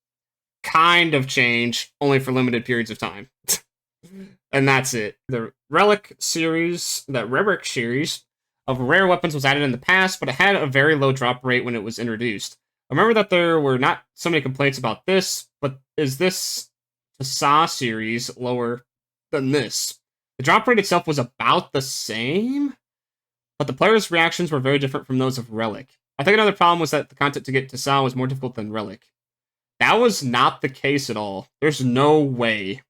kind of change, only for limited periods of time. and that's it. The Relic series, the Relic series of rare weapons was added in the past, but it had a very low drop rate when it was introduced. I remember that there were not so many complaints about this, but is this Tisah series lower than this? The drop rate itself was about the same, but the players' reactions were very different from those of Relic. I think another problem was that the content to get Tisah was more difficult than Relic. That was not the case at all. There's no way.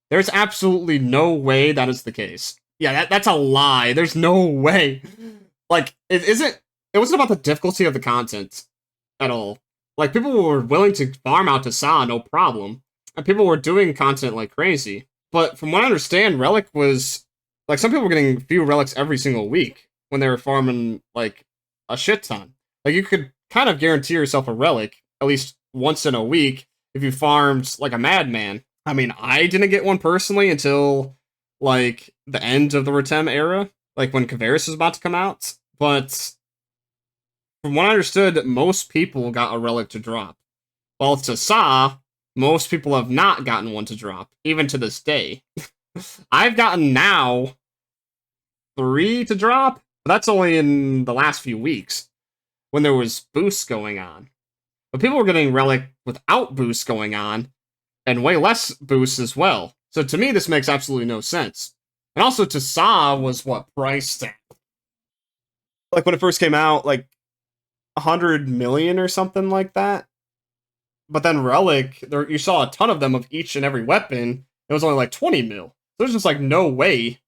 There's absolutely no way that is the case. Yeah, that's a lie. There's no way. Like, it wasn't about the difficulty of the content at all. Like, people were willing to farm out Tisah, no problem. And people were doing content like crazy. But from what I understand, Relic was... Like, some people were getting a few Relics every single week when they were farming, like, a shit ton. Like, you could kind of guarantee yourself a Relic, at least once in a week, if you farmed like a madman. I mean, I didn't get one personally until like the end of the Rotem era, like when Kavaris was about to come out. But from what I understood, most people got a Relic to drop. While Tisah, most people have not gotten one to drop, even to this day. I've gotten now 3 to drop, but that's only in the last few weeks when there was boosts going on. But people were getting Relic without boosts going on, and way less boosts as well. So to me, this makes absolutely no sense. And also, Tisah was what priced at? Like when it first came out, like 100 million or something like that. But then Relic, you saw a ton of them of each and every weapon. It was only like 20 mil. There's just like no way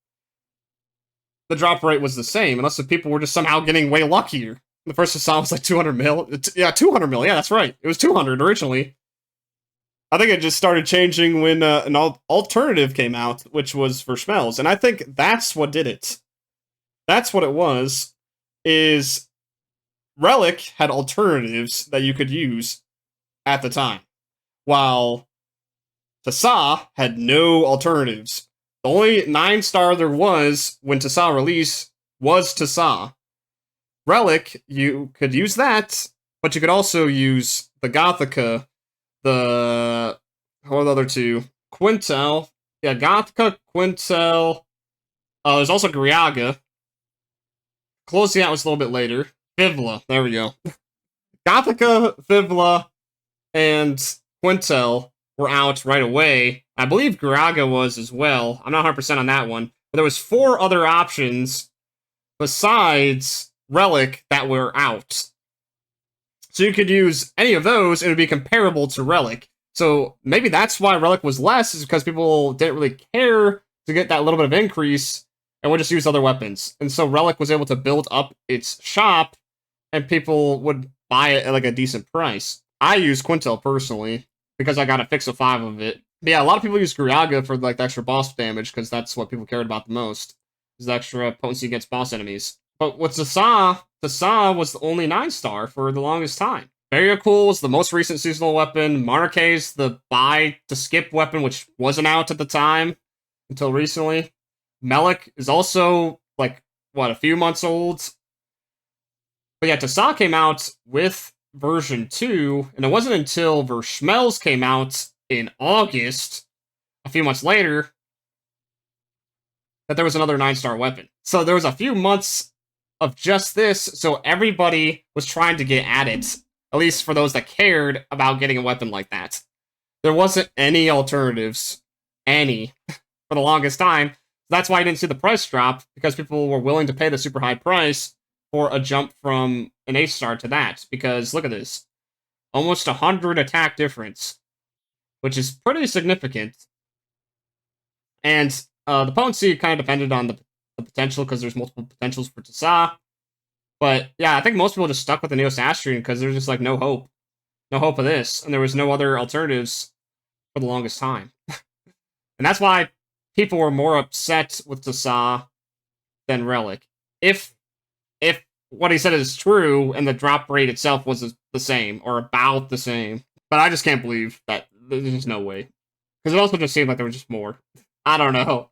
the drop rate was the same, unless the people were just somehow getting way luckier. The first Tisah was like 200 mil. Yeah, 200 mil. Yeah, that's right. It was 200 originally. I think it just started changing when an alternative came out, which was for Schmelz. And I think that's what did it. That's what it was, is Relic had alternatives that you could use at the time, while Tisah had no alternatives. The only 9-star there was when Tisah released was Tisah. Relic, you could use that, but you could also use the Gothica, what are the other two? Quintel. Yeah, Gothica, Quintel. There's also Griaga. Closing out was a little bit later. Fivla, there we go. Gothica, Fivla, and Quintel were out right away. I believe Griaga was as well. I'm not 100% on that one. But there was 4 other options besides Relic that were out. So you could use any of those, and it would be comparable to Relic. So maybe that's why Relic was less, is because people didn't really care to get that little bit of increase, and would just use other weapons. And so Relic was able to build up its shop, and people would buy it at like a decent price. I use Quintel personally, because I got a Fixa 5 of it. But yeah, a lot of people use Griaga for like the extra boss damage, because that's what people cared about the most, is the extra potency against boss enemies. But with Tisah was the only 9-star for the longest time. Variacool is the most recent seasonal weapon. Monarch is the buy to skip weapon, which wasn't out at the time until recently. Melik is also, like, what, a few months old? But yeah, Tisah came out with version 2, and it wasn't until Verschmelz came out in August, a few months later, that there was another 9-star weapon. So there was a few months of just this, so everybody was trying to get at it, at least for those that cared about getting a weapon like that. There wasn't any alternatives, for the longest time. That's why I didn't see the price drop, because people were willing to pay the super high price for a jump from an 8-star to that, because look at this. Almost 100 attack difference, which is pretty significant. And the potency kind of depended on the potential, because there's multiple potentials for Tisah. But yeah, I think most people just stuck with the Neosastrian because there's just like no hope of this, and there was no other alternatives for the longest time. And that's why people were more upset with Tisah than Relic. If what he said is true, and the drop rate itself was the same, or about the same. But I just can't believe that there's just no way. Because it also just seemed like there was just more. I don't know.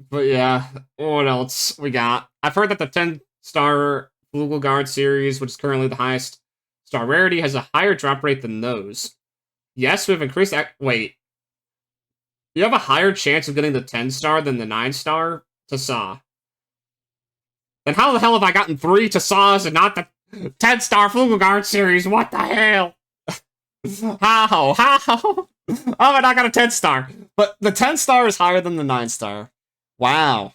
But yeah, what else we got? I've heard that the 10-star Flugelguard series, which is currently the highest star rarity, has a higher drop rate than those. Yes, we've increased that. Wait. you have a higher chance of getting the 10-star than the 9-star Tisah. Then how the hell have I gotten 3 Tisahs and not the 10-star Flugelguard series? What the hell? How? How have I not got a 10-star? But the 10-star is higher than the 9-star. Wow.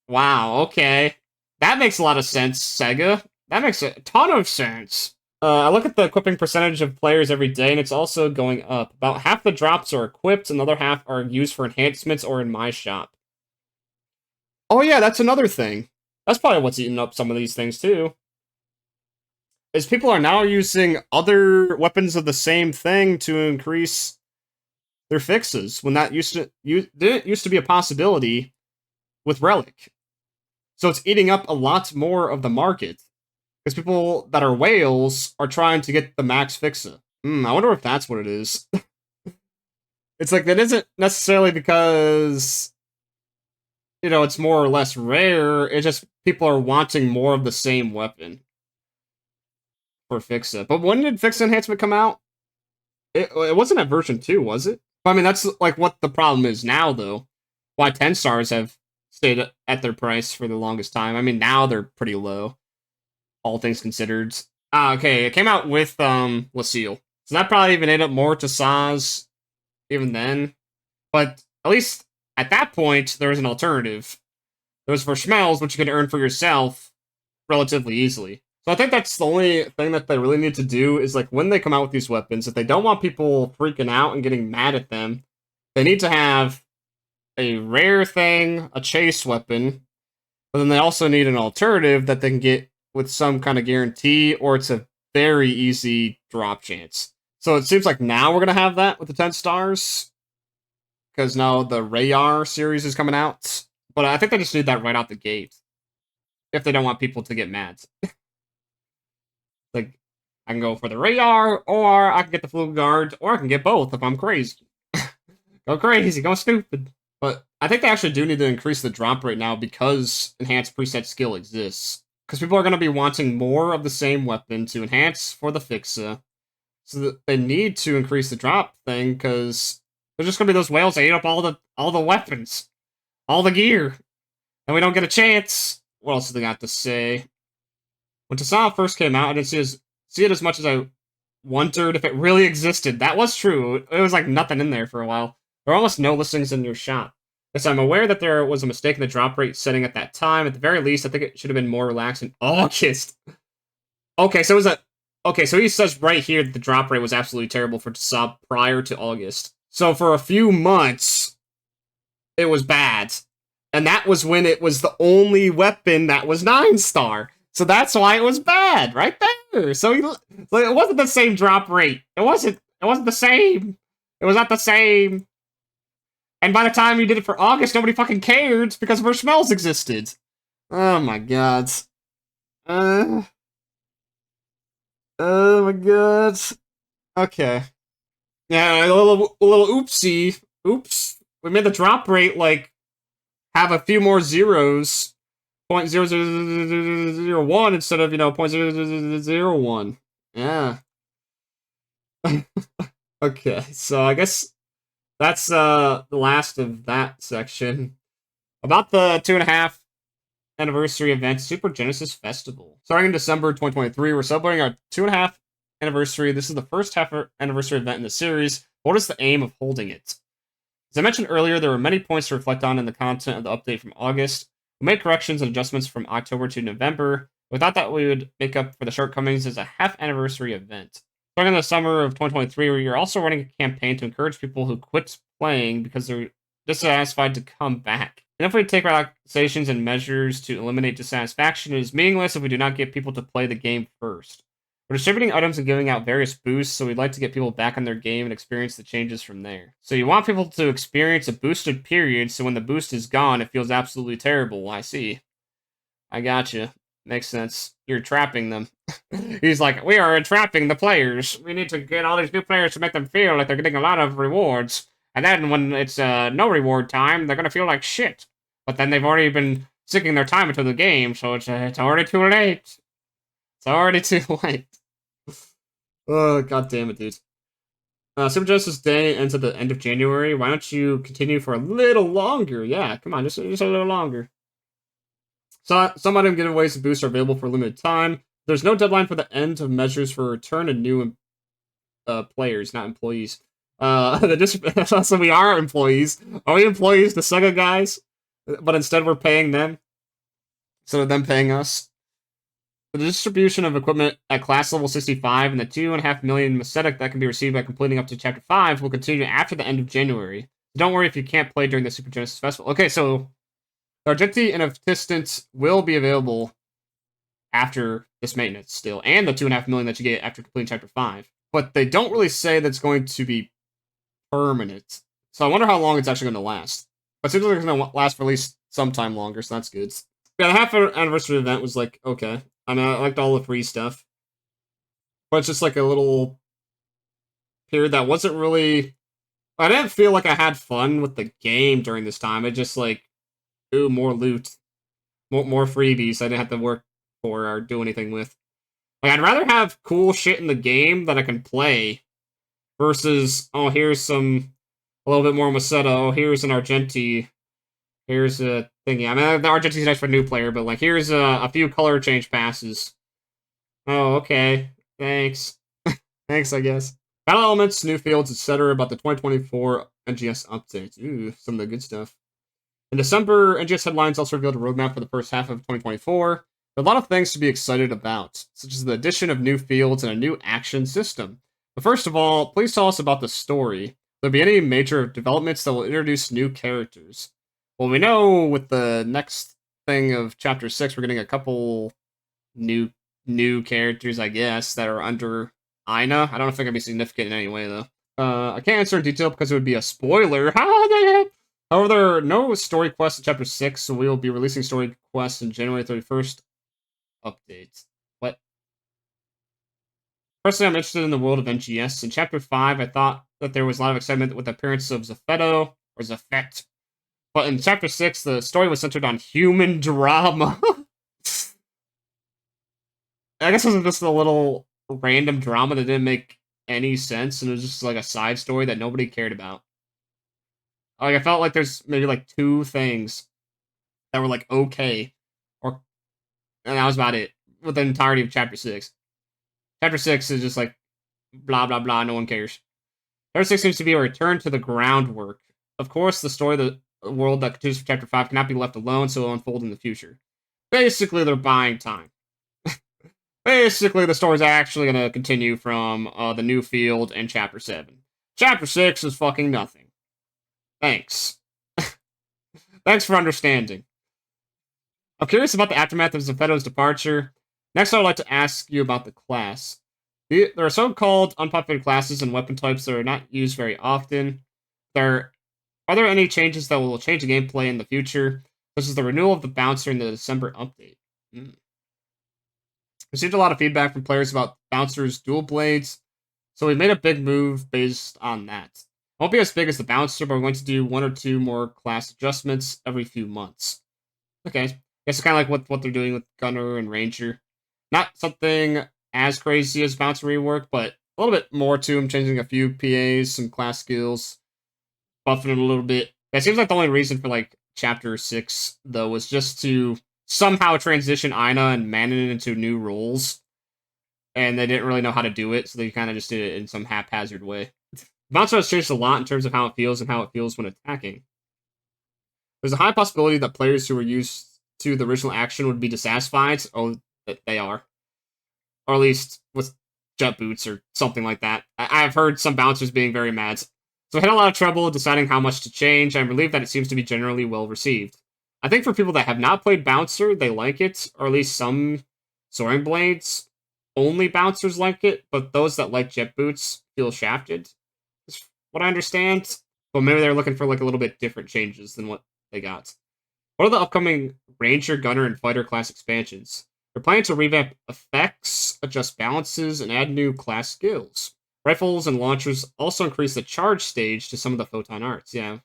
Wow, okay. That makes a lot of sense, Sega. That makes a ton of sense. I look at the equipping percentage of players every day, and it's also going up. About half the drops are equipped, and the other half are used for enhancements or in my shop. Oh yeah, that's another thing. That's probably what's eating up some of these things, too. Is people are now using other weapons of the same thing to increase their fixes, when that didn't used to be a possibility with Relic. So it's eating up a lot more of the market. Because people that are whales are trying to get the max Fixa. I wonder if that's what it is. It's like, that isn't necessarily because, you know, it's more or less rare. It's just people are wanting more of the same weapon for Fixa. But when did Fixa Enhancement come out? It wasn't at version 2, was it? I mean, that's like what the problem is now, though. Why 10 stars have stayed at their price for the longest time. I mean, now they're pretty low, all things considered. Okay, it came out with Lucille. So that probably even ate up more to Saz even then. But at least at that point, there was an alternative. There was for Schmells, which you could earn for yourself relatively easily. So I think that's the only thing that they really need to do is, like, when they come out with these weapons, if they don't want people freaking out and getting mad at them, they need to have a rare thing, a chase weapon, but then they also need an alternative that they can get with some kind of guarantee, or it's a very easy drop chance. So it seems like now we're going to have that with the 10 stars, because now the Rayar series is coming out. But I think they just need that right out the gate, if they don't want people to get mad. Like, I can go for the Rayar, or I can get the Flugelguard, or I can get both if I'm crazy. Go crazy, go stupid. But I think they actually do need to increase the drop rate now because enhanced preset skill exists. Because people are going to be wanting more of the same weapon to enhance for the Fixa. So that they need to increase the drop thing, because there's just going to be those whales that eat up all the weapons. All the gear. And we don't get a chance. What else do they got to say? When Tisah first came out, I didn't see it as much as I wondered if it really existed. That was true. It was like nothing in there for a while. There are almost no listings in your shop. Yes, I'm aware that there was a mistake in the drop rate setting at that time. At the very least, I think it should have been more relaxed in August. Okay, so he says right here that the drop rate was absolutely terrible for Tisah prior to August. So for a few months, it was bad. And that was when it was the only weapon that was 9-star. So that's why it was bad, right there. So it wasn't the same drop rate. It wasn't the same. It was not the same. And by the time you did it for August, nobody fucking cared because Schmells existed. Oh my god. Oh my god. Okay. Yeah, a little oopsie. Oops. We made the drop rate, like, have a few more zeros. 0.0001 instead of, 0.0001. Yeah. Okay, so I guess that's the last of that section. About the 2.5 anniversary event, Super Genesis Festival. Starting in December 2023, we're celebrating our 2.5 anniversary. This is the first half anniversary event in the series. What is the aim of holding it? As I mentioned earlier, there were many points to reflect on in the content of the update from August. We made corrections and adjustments from October to November. We thought that we would make up for the shortcomings as a half anniversary event. Starting in the summer of 2023, we are also running a campaign to encourage people who quit playing because they're dissatisfied to come back. And if we take relaxations and measures to eliminate dissatisfaction, it is meaningless if we do not get people to play the game first. We're distributing items and giving out various boosts, so we'd like to get people back on their game and experience the changes from there. So you want people to experience a boosted period, so when the boost is gone, it feels absolutely terrible. I see. I gotcha. Makes sense. You're trapping them. He's like, we are trapping the players. We need to get all these new players to make them feel like they're getting a lot of rewards. And then when it's no reward time, they're going to feel like shit. But then they've already been sinking their time into the game, so it's already too late. It's already too late. Oh, god damn it, dude. Super Genesis Day ends at the end of January. Why don't you continue for a little longer? Yeah, come on, just a little longer. So, some item giveaways and boosts are available for a limited time. There's no deadline for the end of measures for return and new players, not employees. So we are employees. Are we employees, the Sega guys? But instead we're paying them instead of them paying us. The distribution of equipment at class level 65 and the 2.5 million Macetic that can be received by completing up to Chapter 5 will continue after the end of January. Don't worry if you can't play during the Super Genesis Festival. Okay, so Argenti and Assistance will be available after this maintenance still, and the 2.5 million that you get after completing Chapter 5. But they don't really say that's going to be permanent. So I wonder how long it's actually going to last. But it seems like it's going to last for at least some time longer, so that's good. Yeah, the half anniversary event was like, okay. I mean, I liked all the free stuff. But it's just like a little period that wasn't really... I didn't feel like I had fun with the game during this time. It just like, ooh, more loot. More freebies I didn't have to work for or do anything with. Like, I'd rather have cool shit in the game that I can play versus, oh, here's a little bit more Maceta. Oh, here's an Argenti. Here's a thingy. I mean, the Argenti's nice for a new player, but like, here's a few color change passes. Oh, okay. Thanks. Thanks, I guess. Battle elements, new fields, etc. about the 2024 NGS update. Ooh, some of the good stuff. In December, NGS headlines also revealed a roadmap for the first half of 2024. There are a lot of things to be excited about, such as the addition of new fields and a new action system. But first of all, please tell us about the story. Will there be any major developments that will introduce new characters? Well, we know with the next thing of Chapter 6, we're getting a couple new characters, I guess, that are under Ina. I don't know if they're going to be significant in any way, though. I can't answer in detail because it would be a spoiler. However, there are no story quests in Chapter 6, so we will be releasing story quests in January 31st. Updates. What? Personally, I'm interested in the world of NGS. In Chapter 5, I thought that there was a lot of excitement with the appearance of Zafeto, or Zafet. But in Chapter 6, the story was centered on human drama. I guess it was just a little random drama that didn't make any sense, and it was just like a side story that nobody cared about. Like, I felt like there's maybe like 2 things that were like okay, and that was about it with the entirety of Chapter 6. Chapter 6 is just like blah blah blah, no one cares. Chapter 6 seems to be a return to the groundwork. Of course, the story of the world that continues from Chapter 5 cannot be left alone, so it will unfold in the future. Basically, they're buying time. Basically, the story's actually going to continue from the new field in Chapter 7. Chapter 6 is fucking nothing. Thanks. Thanks for understanding. I'm curious about the aftermath of Zafeto's departure. Next, I would like to ask you about the class. There are so-called unpopular classes and weapon types that are not used very often. Are there any changes that will change the gameplay in the future, such as the renewal of the Bouncer in the December update? Received a lot of feedback from players about Bouncer's dual blades, so we made a big move based on that. It won't be as big as the Bouncer, but we're going to do 1 or 2 more class adjustments every few months. Okay, guess it's kind of like what they're doing with Gunner and Ranger. Not something as crazy as Bouncer rework, but a little bit more to them, changing a few PAs, some class skills, buffing it a little bit. That seems like the only reason for like Chapter 6, though, was just to somehow transition Ina and Manon into new roles. And they didn't really know how to do it, so they kind of just did it in some haphazard way. Bouncer has changed a lot in terms of how it feels and how it feels when attacking. There's a high possibility that players who were used to the original action would be dissatisfied. Oh, they are. Or at least with jet boots or something like that. I've heard some bouncers being very mad. So I had a lot of trouble deciding how much to change. I'm relieved that it seems to be generally well received. I think for people that have not played Bouncer, they like it, or at least some Soaring Blades. Only Bouncers like it, but those that like jet boots feel shafted. Is what I understand. But maybe they're looking for like a little bit different changes than what they got. What are the upcoming Ranger, Gunner, and Fighter class expansions? They're planning to revamp effects, adjust balances, and add new class skills. Rifles and launchers also increase the charge stage to some of the photon arts. Yeah,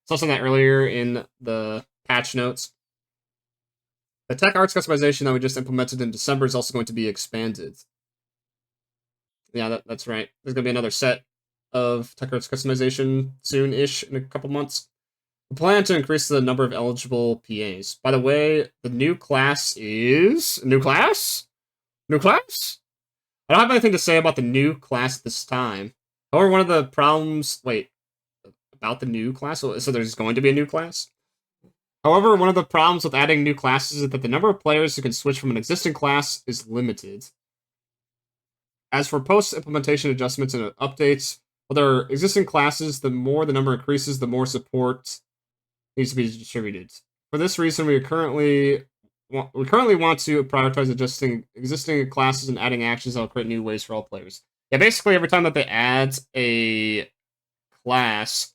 saw some of that earlier in the patch notes. The tech arts customization that we just implemented in December is also going to be expanded. Yeah, that's right. There's going to be another set of tech arts customization soon-ish in a couple months. We plan to increase the number of eligible PAs. By the way, the new class is... New class? New class? I don't have anything to say about the new class this time. However, one of the problems... Wait. About the new class? So there's going to be a new class? However, one of the problems with adding new classes is that the number of players who can switch from an existing class is limited. As for post-implementation adjustments and updates, while there are existing classes, the more the number increases, the more support needs to be distributed. For this reason, we currently want to prioritize adjusting existing classes and adding actions that will create new ways for all players. Yeah, basically every time that they add a class,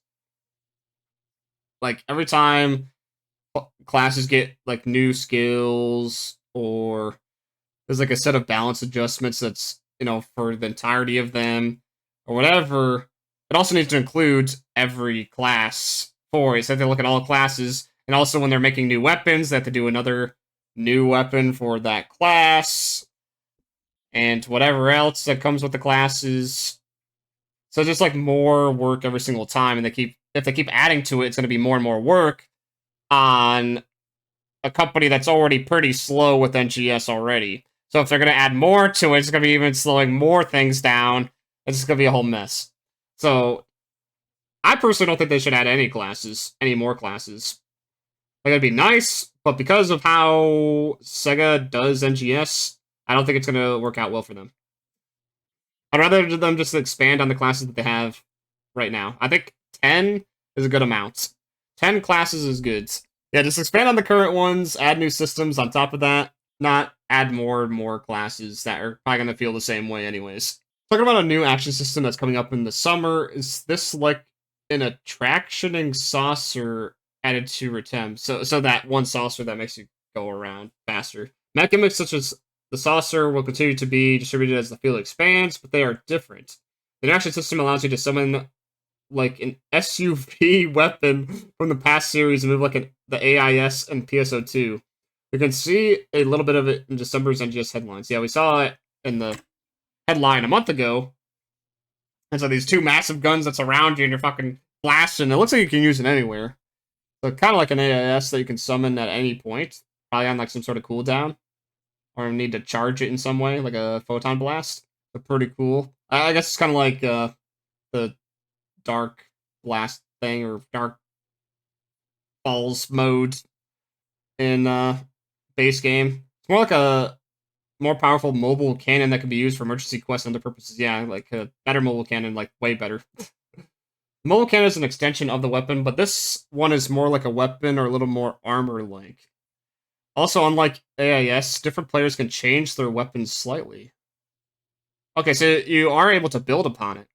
like every time classes get like new skills or there's like a set of balance adjustments that's, you know, for the entirety of them or whatever, it also needs to include every class for it. So they look at all classes, and also when they're making new weapons, they have to do another new weapon for that class and whatever else that comes with the classes. So just like more work every single time, and if they keep adding to it, it's going to be more and more work on a company that's already pretty slow with NGS already. So if they're going to add more to it, it's going to be even slowing more things down. It's just going to be a whole mess. So I personally don't think they should add any more classes. Like, it'd be nice, but because of how Sega does NGS, I don't think it's going to work out well for them. I'd rather them just expand on the classes that they have right now. I think 10 is a good amount. 10 classes is good. Yeah, just expand on the current ones, add new systems on top of that, not add more and more classes that are probably going to feel the same way anyways. Talking about a new action system that's coming up in the summer, is this like an attractioning saucer added to Retem? So that one saucer that makes you go around faster. Mech gimmicks such as the saucer will continue to be distributed as the field expands, but they are different. The new action system allows you to summon like an SUV weapon from the past series and move like the AIS and PSO2. You can see a little bit of it in December's NGS headlines. Yeah, we saw it in the headline a month ago. And so these two massive guns that surround you and you're fucking blasting. It looks like you can use it anywhere. So kind of like an AIS that you can summon at any point. Probably on like some sort of cooldown. Or need to charge it in some way, like a photon blast. But pretty cool. I guess it's kind of like the dark blast thing or dark balls mode in base game. It's more like a more powerful mobile cannon that can be used for emergency quests and other purposes. Yeah, like a better mobile cannon, like way better. Mobile cannon is an extension of the weapon, but this one is more like a weapon or a little more armor-like. Also, unlike AIS, different players can change their weapons slightly. Okay, so you are able to build upon it.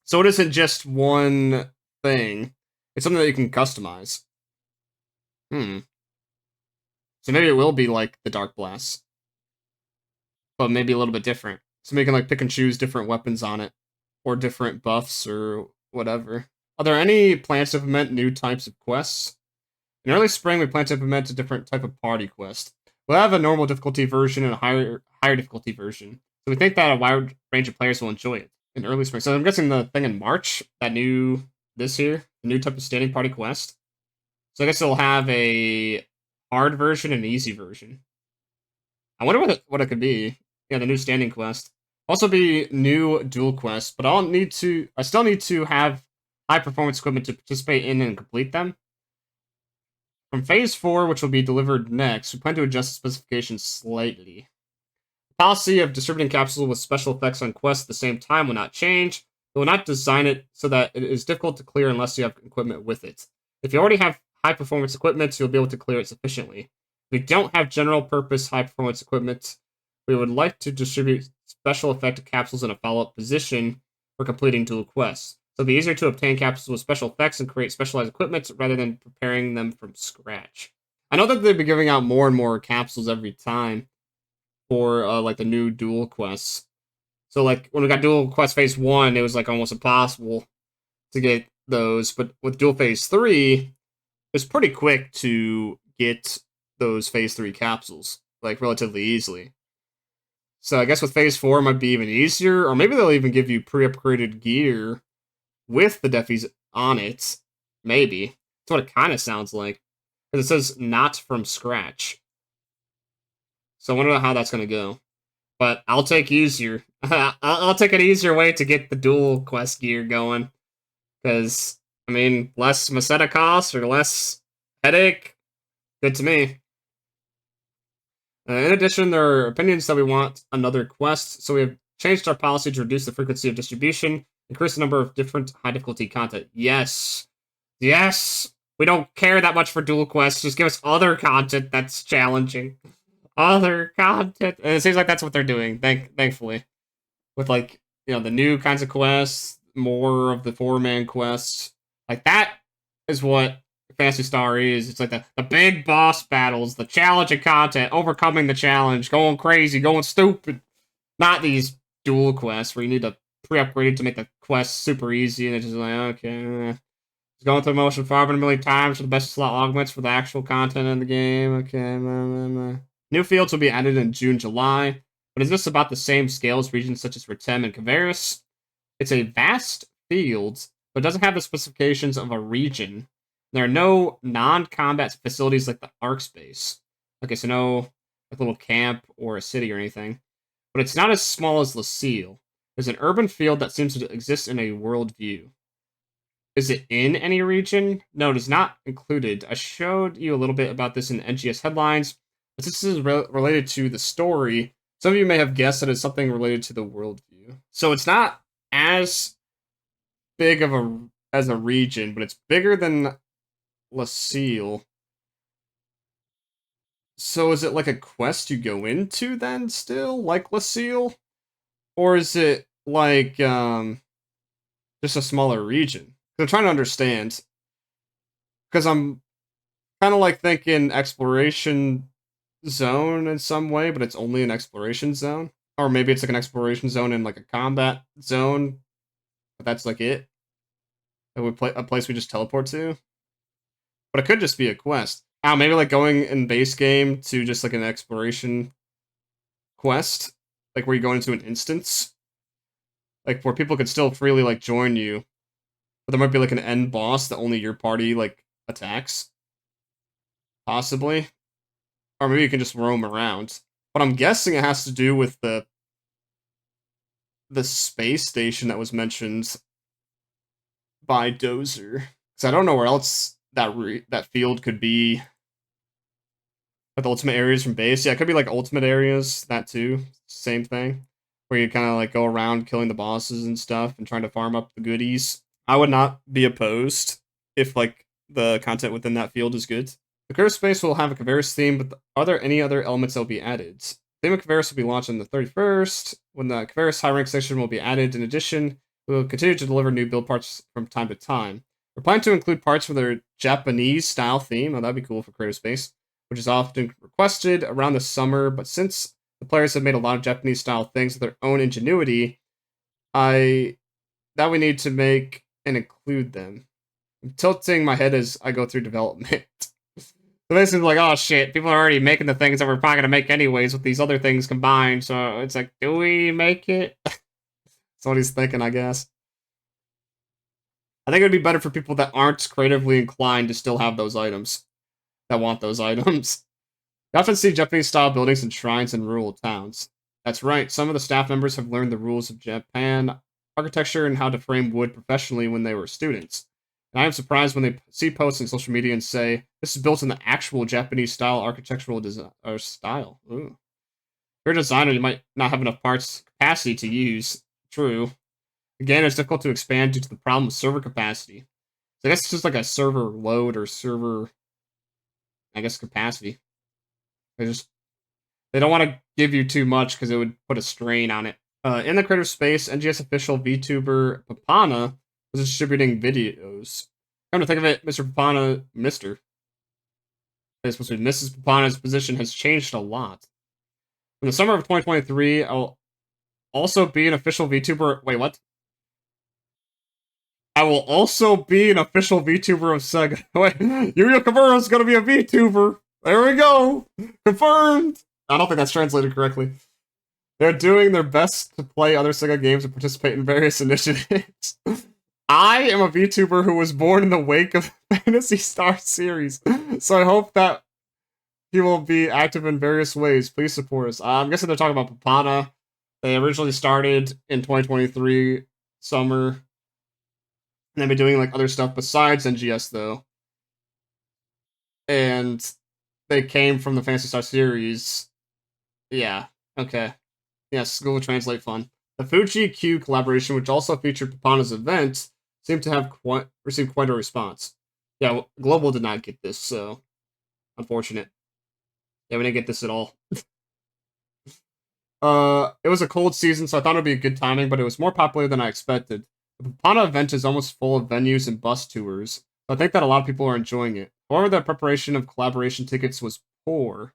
So it isn't just one thing. It's something that you can customize. So maybe it will be like the Dark Blast. But maybe a little bit different. So you can like pick and choose different weapons on it. Or different buffs or whatever. Are there any plans to implement new types of quests? In early spring, we plan to implement a different type of party quest. We'll have a normal difficulty version and a higher difficulty version. So we think that a wide range of players will enjoy it in early spring. So I'm guessing the thing in March, this year, the new type of standing party quest. So I guess it'll have a hard version and an easy version. I wonder what it could be. Yeah, the new standing quest. Also be new dual quests, but I still need to have high performance equipment to participate in and complete them. From Phase 4, which will be delivered next, we plan to adjust the specifications slightly. The policy of distributing capsules with special effects on quests at the same time will not change. We will not design it so that it is difficult to clear unless you have equipment with it. If you already have high-performance equipment, you'll be able to clear it sufficiently. If we don't have general-purpose high-performance equipment, we would like to distribute special effect capsules in a follow-up position for completing dual quests. So it'll be easier to obtain capsules with special effects and create specialized equipment rather than preparing them from scratch. I know that they've been giving out more and more capsules every time for like the new dual quests. So like when we got dual quest phase 1, it was like almost impossible to get those, but with dual phase 3, it's pretty quick to get those phase 3 capsules, like relatively easily. So I guess with Phase 4 it might be even easier, or maybe they'll even give you pre-upgraded gear with the defies on it. Maybe. That's what it kind of sounds like. Because it says not from scratch. So I wonder how that's going to go. But I'll take easier. I'll take an easier way to get the dual quest gear going. Because, I mean, less Meseta cost or less headache. Good to me. In addition, there are opinions that we want another quest, so we have changed our policy to reduce the frequency of distribution, increase the number of different high difficulty content. Yes! Yes! We don't care that much for dual quests, just give us other content that's challenging. Other content. And it seems like that's what they're doing, thankfully. With, like, you know, the new kinds of quests, more of the 4-man quests. Like, that is what Phantasy Star is. It's like the big boss battles, the challenging content, overcoming the challenge, going crazy, going stupid. Not these dual quests where you need to pre-upgrade it to make the quest super easy, and it's just like, okay. It's going through the motion 500 million times for the best slot augments for the actual content in the game. Okay, New fields will be added in June, July, but is this about the same scale as regions such as Ritem and Kavaris? It's a vast field, but it doesn't have the specifications of a region. There are no non-combat facilities like the Arc Space. Okay, so no like little camp or a city or anything. But it's not as small as Lucille. There's an urban field that seems to exist in a world view. Is it in any region? No, it is not included. I showed you a little bit about this in NGS headlines, but this is related to the story. Some of you may have guessed that it's something related to the worldview. So it's not as big of a region, but it's bigger than Lucille. So is it like a quest you go into then still, like Lucille? Or is it like just a smaller region? I'm trying to understand. Because I'm kind of like thinking exploration zone in some way, but it's only an exploration zone. Or maybe it's like an exploration zone and like a combat zone, but that's like it. That we play a place we just teleport to. But it could just be a quest. Maybe like going in base game to just like an exploration quest, like where you go into an instance, like where people could still freely like join you, but there might be like an end boss that only your party like attacks, possibly, or maybe you can just roam around. But I'm guessing it has to do with the space station that was mentioned by Dozer, because I don't know where else that field could be. Like the ultimate areas from base. Yeah, it could be like ultimate areas, that too. Same thing. Where you kind of like go around killing the bosses and stuff and trying to farm up the goodies. I would not be opposed if like the content within that field is good. The Curve Space will have a Kavaris theme, but are there any other elements that will be added? The theme of Kavaris will be launched on the 31st, when the Kavaris high rank section will be added. In addition, we will continue to deliver new build parts from time to time. We're planning to include parts for their Japanese style theme. Oh, that'd be cool for Creative Space, which is often requested around the summer, but since the players have made a lot of Japanese-style things with their own ingenuity, that we need to make and include them. I'm tilting my head as I go through development. So basically, like, oh shit, people are already making the things that we're probably going to make anyways with these other things combined, so it's like, do we make it? That's what he's thinking, I guess. I think it would be better for people that aren't creatively inclined to still have those items. That want those items. You often see Japanese-style buildings and shrines in rural towns. That's right, some of the staff members have learned the rules of Japan architecture and how to frame wood professionally when they were students. And I am surprised when they see posts on social media and say, this is built in the actual Japanese-style architectural style. Ooh. If you're a designer, you might not have enough parts capacity to use. True. Again, it's difficult to expand due to the problem of server capacity. So I guess it's just like a server load or server, I guess, capacity. They don't want to give you too much because it would put a strain on it. In the creative space, NGS official VTuber Popona was distributing videos. Come to think of it, Mr. Popona, it's supposed to be Mrs. Popona's position has changed a lot. In the summer of 2023, I'll also be an official VTuber. Wait, what? I will also be an official VTuber of Sega. Wait, Yuya Kimura is gonna be a VTuber. There we go. Confirmed. I don't think that's translated correctly. They're doing their best to play other Sega games and participate in various initiatives. I am a VTuber who was born in the wake of the Phantasy Star series, so I hope that he will be active in various ways. Please support us. I'm guessing they're talking about Popona. They originally started in 2023 summer, and they've been doing like other stuff besides NGS though. And they came from the Phantasy Star series. Yeah. Okay. Yes, Google Translate fun. The Fuji Q collaboration, which also featured Popona's event, seemed to have received quite a response. Yeah, well, Global did not get this, so unfortunate. Yeah, we didn't get this at all. It was a cold season, so I thought it would be a good timing, but it was more popular than I expected. The Popona event is almost full of venues and bus tours, so I think that a lot of people are enjoying it. However, the preparation of collaboration tickets was poor,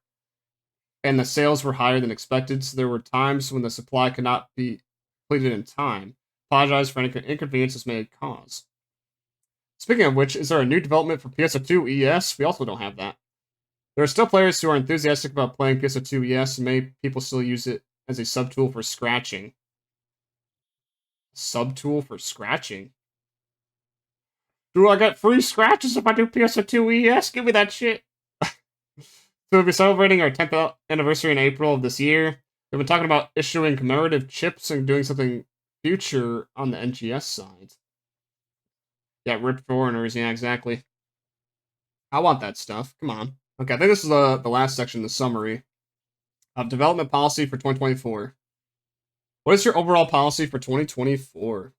and the sales were higher than expected, so there were times when the supply could not be completed in time. Apologize for any inconvenience this may cause. Speaking of which, is there a new development for PSO2 ES? We also don't have that. There are still players who are enthusiastic about playing PSO2 ES, and many people still use it as a subtool for scratching. Subtool for scratching? Do I get free scratches if I do PSO2 ES? Give me that shit. So we'll be celebrating our 10th anniversary in April of this year. We've been talking about issuing commemorative chips and doing something future on the NGS side. Yeah, ripped foreigners. Yeah, exactly. I want that stuff. Come on. Okay, I think this is the last section, the summary of development policy for 2024. What is your overall policy for 2024?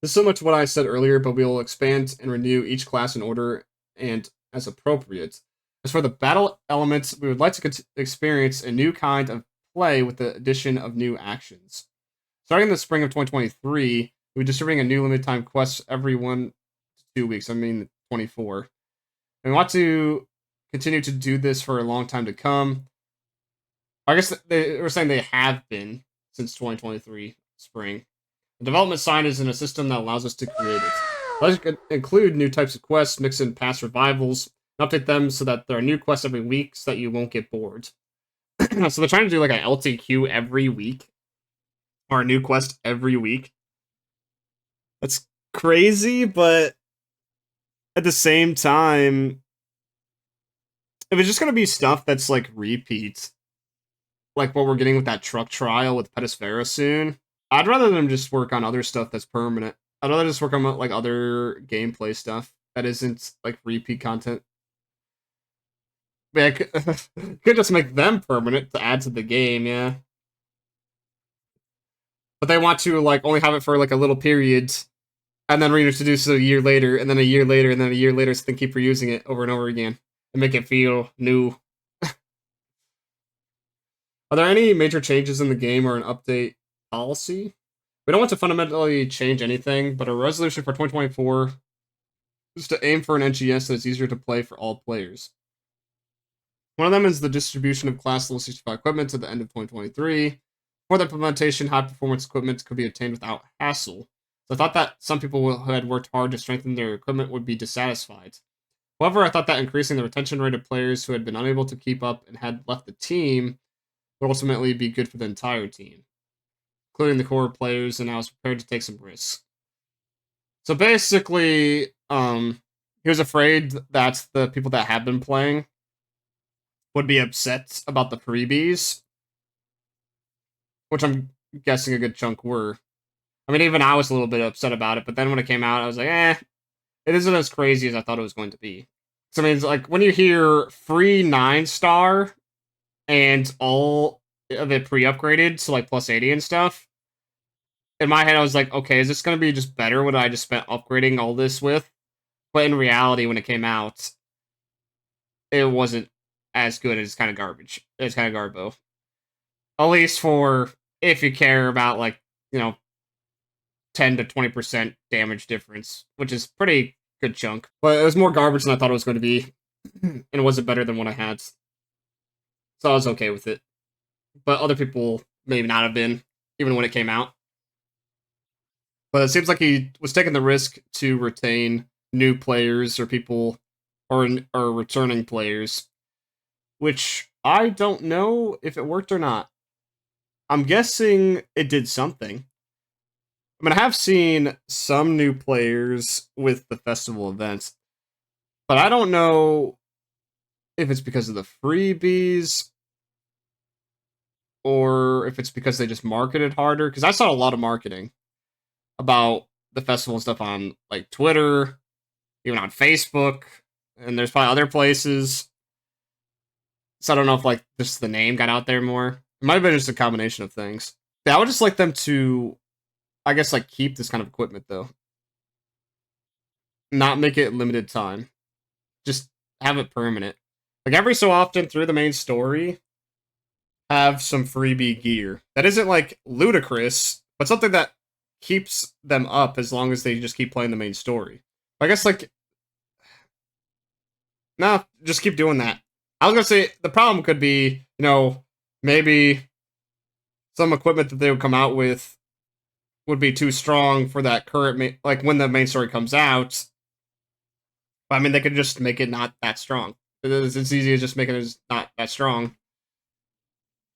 This is similar to what I said earlier, but we will expand and renew each class in order and as appropriate. As for the battle elements, we would like to experience a new kind of play with the addition of new actions. Starting in the spring of 2023, we'll be distributing a new limited time quest every 1 to 2 weeks. I mean, 24. And we want to continue to do this for a long time to come. I guess they were saying they have been since 2023 spring. The development sign is in a system that allows us to create it. Let's include new types of quests, mix in past revivals, and update them so that there are new quests every week so that you won't get bored. So they're trying to do like an LTQ every week, or a new quest every week. That's crazy, but at the same time, if it's just gonna be stuff that's like repeats, like what we're getting with that truck trial with Petisfera soon, I'd rather them just work on other stuff that's permanent. I'd rather just work on like other gameplay stuff that isn't like repeat content. Yeah, could just make them permanent to add to the game, yeah. But they want to like only have it for like a little period, and then reintroduce it a year later, and then a year later, and then a year later, so they keep reusing it over and over again and make it feel new. Are there any major changes in the game or an update policy? We don't want to fundamentally change anything, but our resolution for 2024 is to aim for an NGS that is easier to play for all players. One of them is the distribution of Class Level 65 equipment at the end of 2023. For the implementation, high-performance equipment could be obtained without hassle. So I thought that some people who had worked hard to strengthen their equipment would be dissatisfied. However, I thought that increasing the retention rate of players who had been unable to keep up and had left the team would ultimately be good for the entire team, including the core players, and I was prepared to take some risks. So basically, he was afraid that the people that have been playing would be upset about the freebies, which I'm guessing a good chunk were. I mean, even I was a little bit upset about it, but then when it came out, I was like, it isn't as crazy as I thought it was going to be. So, I mean, it's like, when you hear free 9-star and all of it pre-upgraded, so like plus 80 and stuff, in my head, I was like, okay, is this going to be just better what I just spent upgrading all this with? But in reality, when it came out, it wasn't as good. It's kind of garbage. It's kind of garbo. At least for if you care about, like, 10 to 20% damage difference, which is pretty good chunk. But it was more garbage than I thought it was going to be, and it wasn't better than what I had. So I was okay with it. But other people maybe not have been, even when it came out. But it seems like he was taking the risk to retain new players or people or returning players, which I don't know if it worked or not. I'm guessing it did something. I mean, I have seen some new players with the festival events, but I don't know if it's because of the freebies or if it's because they just marketed harder. Because I saw a lot of marketing about the festival and stuff on like Twitter, even on Facebook, and there's probably other places. So I don't know if like just the name got out there more. It might have been just a combination of things. Yeah, I would just like them to, I guess, like keep this kind of equipment though, not make it limited time. Just have it permanent. Like every so often through the main story, have some freebie gear that isn't like ludicrous, but something that keeps them up as long as they just keep playing the main story. I guess like no, just keep doing that. I was gonna say the problem could be, maybe some equipment that they would come out with would be too strong for that current like when the main story comes out. But I mean, they could just make it not that strong. It's easy as just making it not that strong.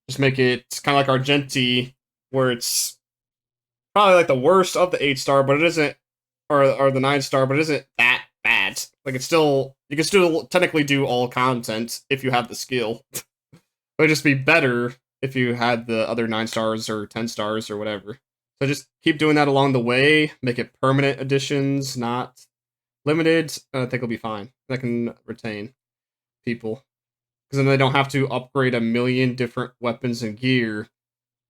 Just make it kind of like Argenti, where it's probably like the worst of the 8-star, but it isn't, or the 9-star, but it isn't that bad. Like it's still, you can still technically do all content if you have the skill. It would just be better if you had the other 9-stars or 10-stars or whatever. So just keep doing that along the way. Make it permanent additions, not limited. I think it'll be fine. That can retain people. Because then they don't have to upgrade a million different weapons and gear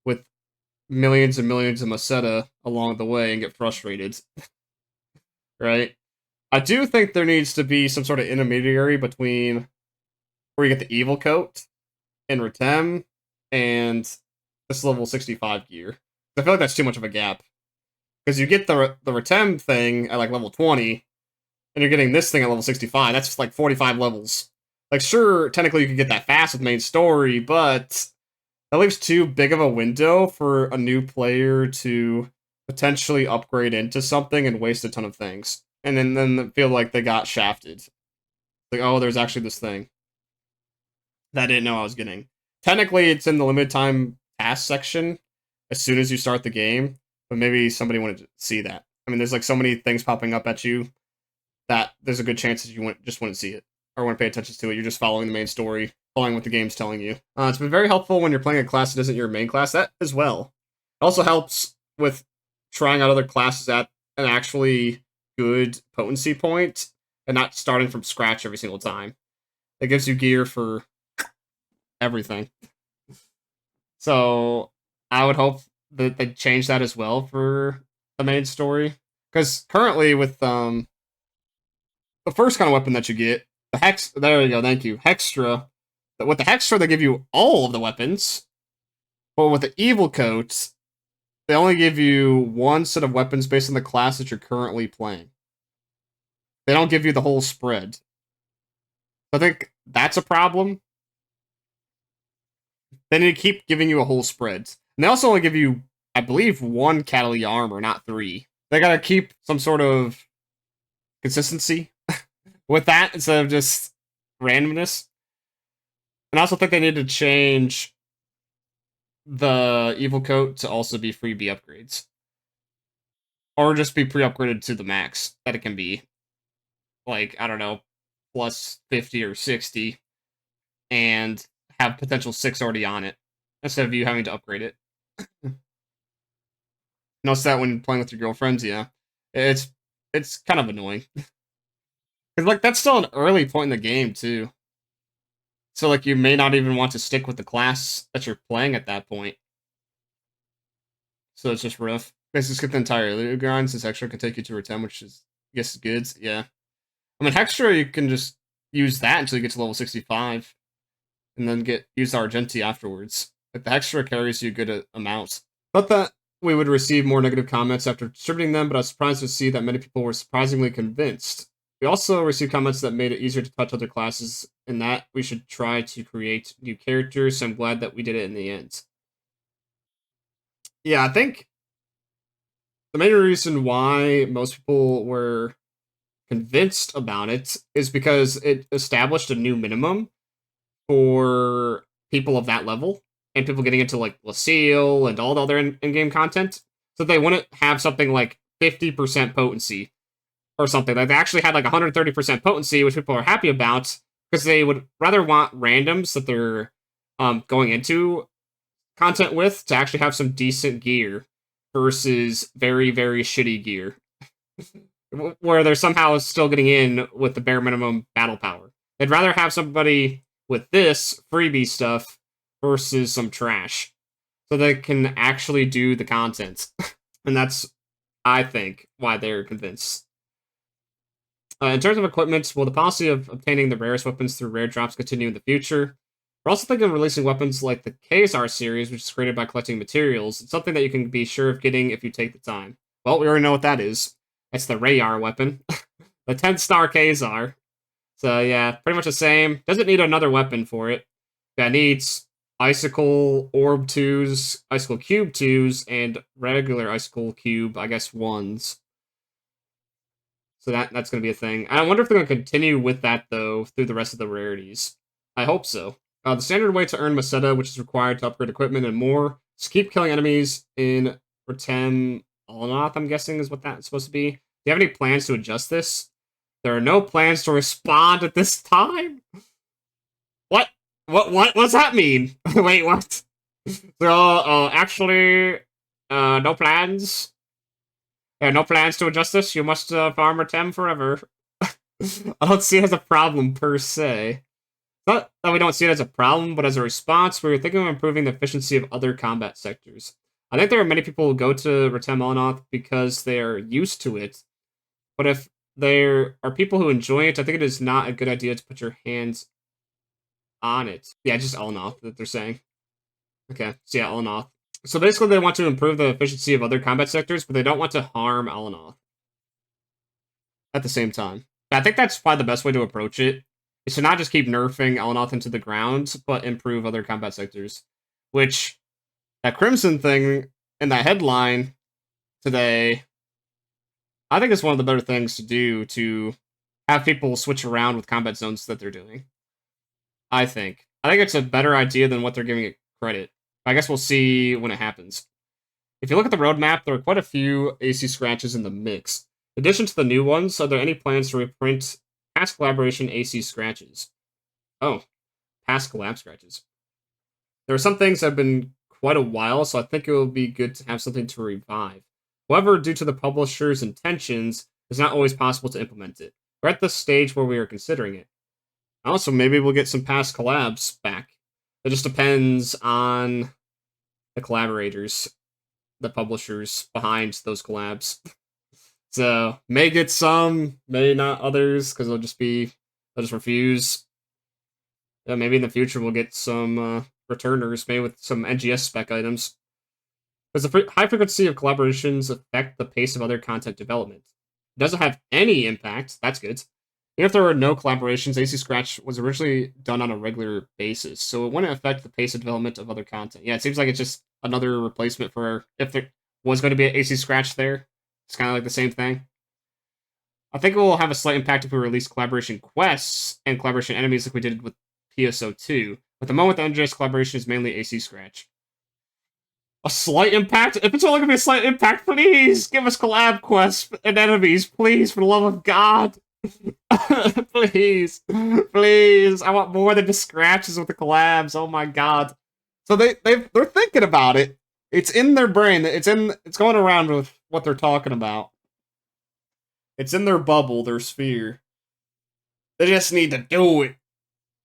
with millions and millions of Maseta along the way and get frustrated. Right? I do think there needs to be some sort of intermediary between where you get the evil coat and Retem and this level 65 gear. I feel like that's too much of a gap. Because you get the Retem thing at like level 20, and you're getting this thing at level 65. That's like 45 levels. Like, sure, technically you could get that fast with main story, but that leaves too big of a window for a new player to potentially upgrade into something and waste a ton of things. And then feel like they got shafted. Like, oh, there's actually this thing that I didn't know I was getting. Technically, it's in the limited time task section as soon as you start the game, but maybe somebody wanted to see that. I mean, there's like so many things popping up at you that there's a good chance that you just wouldn't see it or wouldn't pay attention to it. You're just following the main story, following what the game's telling you. It's been very helpful when you're playing a class that isn't your main class, that as well. It also helps with trying out other classes at an actually good potency point and not starting from scratch every single time. It gives you gear for everything. So I would hope that they change that as well for the main story. Because currently with the first kind of weapon that you get, the Hex, there you go, thank you, Hextra. With the Hextra, they give you all of the weapons. But with the Evil Coats, they only give you one set of weapons based on the class that you're currently playing. They don't give you the whole spread. I think that's a problem. They need to keep giving you a whole spread. And they also only give you, I believe, one Cataly armor, not 3. They gotta keep some sort of consistency with that instead of just randomness. And I also think they need to change the Evil Coat to also be freebie upgrades. Or just be pre-upgraded to the max that it can be. Like, I don't know, plus 50 or 60. And have potential 6 already on it. Instead of you having to upgrade it. Notice that when playing with your girlfriends, yeah. It's kind of annoying. Because, like, that's still an early point in the game, too. So, like, you may not even want to stick with the class that you're playing at that point. So it's just rough. Basically, skip the entire loot grind, since Hextra can take you to Retem, which is, I guess, good. Yeah. I mean, Hextra, you can just use that until you get to level 65. And then use Argenti afterwards. Like, the Hextra carries you a good amount. Thought that we would receive more negative comments after distributing them, but I was surprised to see that many people were surprisingly convinced. We also received comments that made it easier to touch other classes, and that we should try to create new characters, so I'm glad that we did it in the end. Yeah, I think the main reason why most people were convinced about it is because it established a new minimum for people of that level. and people getting into like Lucille and all the other in-game content. So they wouldn't have something like 50% potency or something. Like they actually had like 130% potency, which people are happy about because they would rather want randoms that they're going into content with to actually have some decent gear versus very, very shitty gear where they're somehow still getting in with the bare minimum battle power. They'd rather have somebody with this freebie stuff versus some trash so they can actually do the content. And that's, I think, why they're convinced. In terms of equipment, will the policy of obtaining the rarest weapons through rare drops continue in the future? We're also thinking of releasing weapons like the KSR series, which is created by collecting materials. It's something that you can be sure of getting if you take the time. Well, we already know what that is. It's the Rayar weapon. The 10-star KSR. So yeah, pretty much the same. Doesn't need another weapon for it. Yeah, it needs Icicle Orb 2s, Icicle Cube 2s, and regular Icicle Cube, I guess, 1s. So that's going to be a thing. I wonder if they're going to continue with that, though, through the rest of the rarities. I hope so. The standard way to earn Maseta, which is required to upgrade equipment and more, is keep killing enemies in Retem Alnoth, I'm guessing is what that's supposed to be. Do you have any plans to adjust this? There are no plans to respond at this time? What? What does that mean? Wait, what? So, actually, no plans? There are no plans to adjust this? You must farm Retem forever. I don't see it as a problem, per se. Not that we don't see it as a problem, but as a response, we were thinking of improving the efficiency of other combat sectors. I think there are many people who go to Retem Alnoth because they're used to it, but if there are people who enjoy it, I think it is not a good idea to put your hands on it. Yeah, just Alnoth that they're saying. Okay, so yeah, Alnoth. So basically they want to improve the efficiency of other combat sectors, but they don't want to harm Alnoth at the same time. I think that's probably the best way to approach it, is to not just keep nerfing Alnoth into the ground, but improve other combat sectors. Which, that Crimson thing in that headline today, I think it's one of the better things to do to have people switch around with combat zones that they're doing. I think it's a better idea than what they're giving it credit. I guess we'll see when it happens. If you look at the roadmap, there are quite a few AC scratches in the mix. In addition to the new ones, are there any plans to reprint past collaboration AC scratches? Oh, past collab scratches. There are some things that have been quite a while, so I think it will be good to have something to revive. However, due to the publisher's intentions, it's not always possible to implement it. We're at the stage where we are considering it. Also, maybe we'll get some past collabs back. It just depends on the collaborators, the publishers behind those collabs. So, may get some, may not others, because they'll just refuse. Yeah, maybe in the future we'll get some returners, maybe with some NGS spec items. Does the high frequency of collaborations affect the pace of other content development? It doesn't have any impact, that's good. Even if there were no collaborations, AC Scratch was originally done on a regular basis, so it wouldn't affect the pace of development of other content. Yeah, it seems like it's just another replacement for, if there was going to be an AC Scratch there, it's kind of like the same thing. I think it will have a slight impact if we release collaboration quests and collaboration enemies like we did with PSO2. But the moment the NGS collaboration is mainly AC Scratch. A slight impact? If it's only going to be a slight impact, please give us collab quests and enemies, please, for the love of God. Please. Please. I want more than just scratches with the collabs. Oh my God. So they're thinking about it. It's in their brain. It's going around with what they're talking about. It's in their bubble, their sphere. They just need to do it.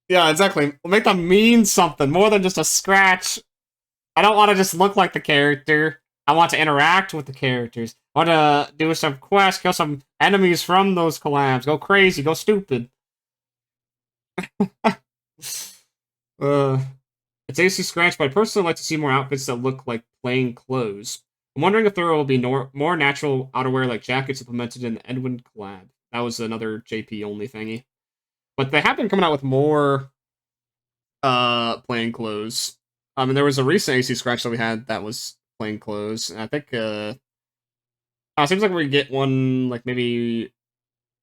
Yeah, exactly. Make them mean something more than just a scratch. I don't want to just look like the character. I want to interact with the characters. I want to do some quests, kill some enemies from those collabs. Go crazy, go stupid. It's AC Scratch, but I personally like to see more outfits that look like plain clothes. I'm wondering if there will be more natural outerwear like jackets implemented in the Edwin collab. That was another JP only thingy. But they have been coming out with more plain clothes. I mean, there was a recent AC Scratch that we had that was plain clothes, and I think it seems like we get one like maybe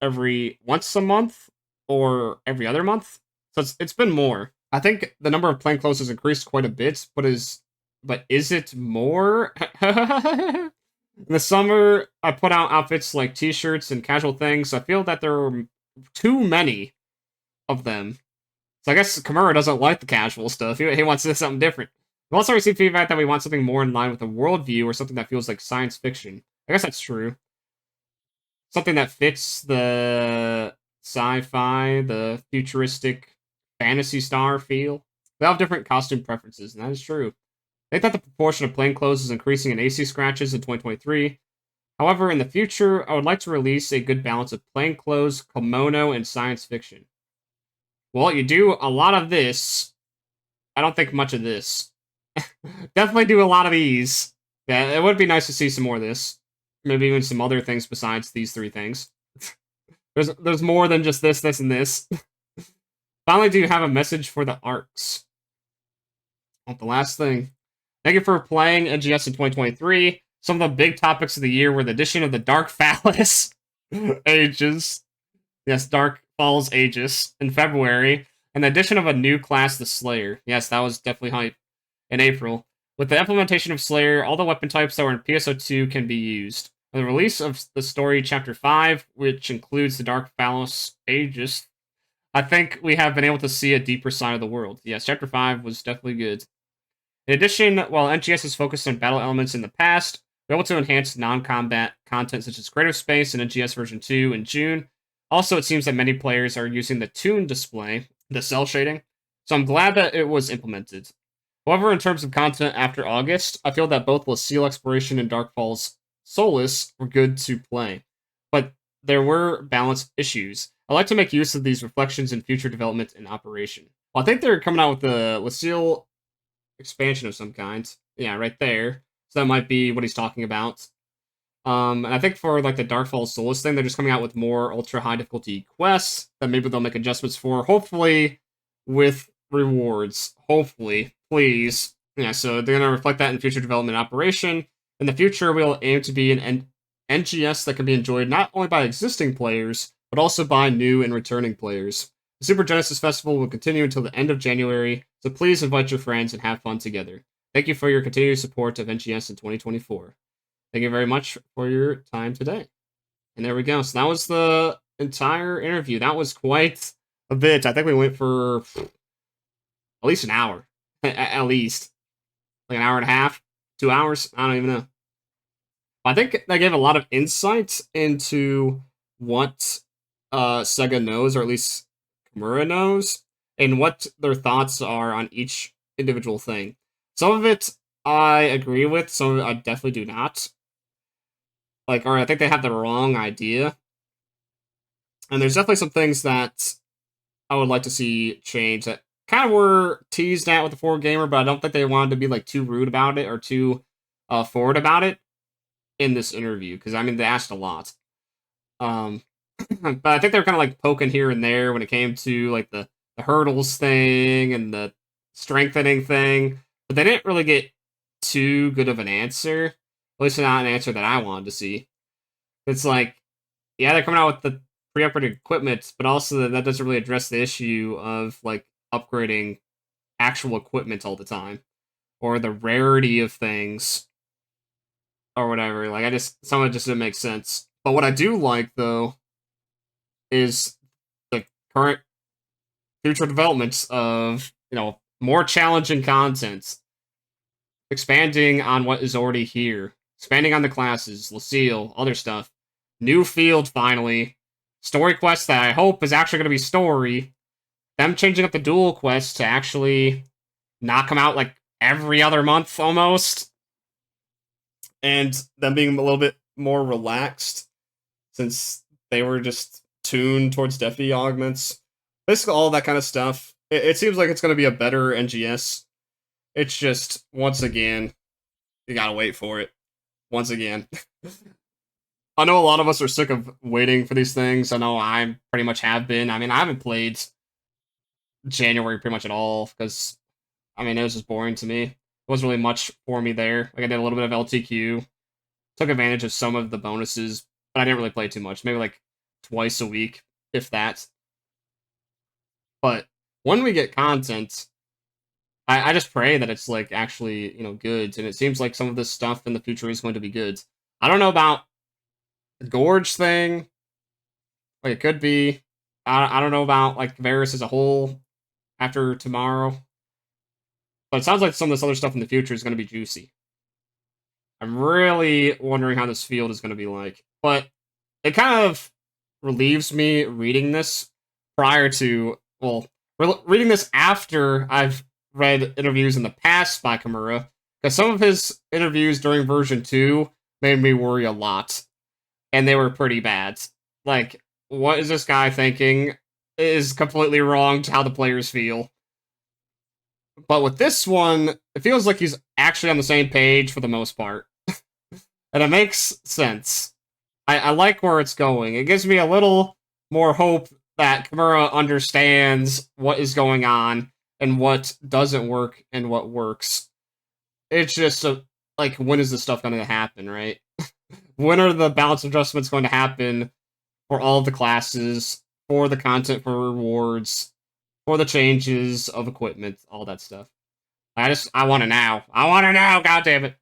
every once a month or every other month. So it's been more. I think the number of plainclothes has increased quite a bit, but is it more? In the summer, I put out outfits like t-shirts and casual things. I feel that there are too many of them. So I guess Kimura doesn't like the casual stuff. He wants something different. We've also received feedback that we want something more in line with a worldview or something that feels like science fiction. I guess that's true. Something that fits the sci-fi, the futuristic fantasy star feel. They have different costume preferences, and that is true. I think that the proportion of plainclothes is increasing in AC scratches in 2023. However, in the future, I would like to release a good balance of plainclothes, kimono, and science fiction. Well, you do a lot of this. I don't think much of this. Definitely do a lot of these. Yeah, it would be nice to see some more of this. Maybe even some other things besides these three things. There's more than just this, this, and this. Finally, do you have a message for the arcs? Oh, the last thing. Thank you for playing NGS in 2023. Some of the big topics of the year were the addition of the Dark Phallus Aegis. Yes, Dark Falls Aegis in February. And the addition of a new class, the Slayer. Yes, that was definitely hype. In April. With the implementation of Slayer, all the weapon types that were in PSO2 can be used. With the release of the story Chapter 5, which includes the Dark Phallus Aegis, I think we have been able to see a deeper side of the world. Yes, Chapter 5 was definitely good. In addition, while NGS is focused on battle elements in the past, we're able to enhance non-combat content such as Creative Space and NGS version 2 in June. Also, it seems that many players are using the Toon display, the cell shading, so I'm glad that it was implemented. However, in terms of content after August, I feel that both Lucille Exploration and Dark Falls Solace were good to play, but there were balance issues. I like to make use of these reflections in future development and operation. Well, I think they're coming out with the Lucille expansion of some kind. Yeah, right there. So that might be what he's talking about. And I think for like the Dark Falls Solace thing, they're just coming out with more ultra high difficulty quests that maybe they'll make adjustments for. Hopefully, with rewards. Hopefully, please. Yeah, so they're gonna reflect that in future development operation. In the future, we'll aim to be an NGS that can be enjoyed not only by existing players, but also by new and returning players. The Super Genesis Festival will continue until the end of January, so please invite your friends and have fun together. Thank you for your continued support of NGS in 2024. Thank you very much for your time today. And there we go. So that was the entire interview. That was quite a bit. I think we went for at least an hour. At least. Like an hour and a half, 2 hours. I don't even know. I think that gave a lot of insight into what Sega knows, or at least Kimura knows, and what their thoughts are on each individual thing. Some of it I agree with, some of it I definitely do not. Like, or I think they have the wrong idea. And there's definitely some things that I would like to see change that kind of were teased at with the 4Gamer, but I don't think they wanted to be like too rude about it or too forward about it in this interview, because I mean they asked a lot. But I think they're kind of like poking here and there when it came to like the hurdles thing and the strengthening thing, but they didn't really get too good of an answer. At least not an answer that I wanted to see. It's like, yeah, they're coming out with the pre-upgraded equipment, but also that doesn't really address the issue of like upgrading actual equipment all the time, or the rarity of things, or whatever. Like, some of it just didn't make sense. But what I do like though is the current future developments of, more challenging content, expanding on what is already here, expanding on the classes, Lucille, other stuff, new field finally, story quest that I hope is actually going to be story, them changing up the dual quest to actually not come out like every other month almost, and them being a little bit more relaxed since they were just tuned towards Defi augments. Basically, all that kind of stuff. It seems like it's going to be a better NGS. It's just, once again, you gotta wait for it. Once again. I know a lot of us are sick of waiting for these things. I know I pretty much have been. I mean, I haven't played January pretty much at all, because, I mean, it was just boring to me. It wasn't really much for me there. Like, I did a little bit of LTQ, took advantage of some of the bonuses, but I didn't really play too much. Maybe like twice a week, if that. But when we get content, I just pray that it's like actually, good. And it seems like some of this stuff in the future is going to be good. I don't know about the Gorge thing. Like, it could be. I don't know about like Varus as a whole after tomorrow. But it sounds like some of this other stuff in the future is going to be juicy. I'm really wondering how this field is going to be like. But it kind of relieves me reading this prior to, well, reading this after I've read interviews in the past by Kimura, because some of his interviews during version 2 made me worry a lot, and they were pretty bad. Like, what is this guy thinking is completely wrong to how the players feel. But with this one, it feels like he's actually on the same page for the most part. And it makes sense. I like where it's going. It gives me a little more hope that Kimura understands what is going on and what doesn't work and what works. It's just like, when is this stuff going to happen, right? When are the balance adjustments going to happen for all of the classes, for the content, for rewards, for the changes of equipment, all that stuff? I want to now. I want to now, god damn it.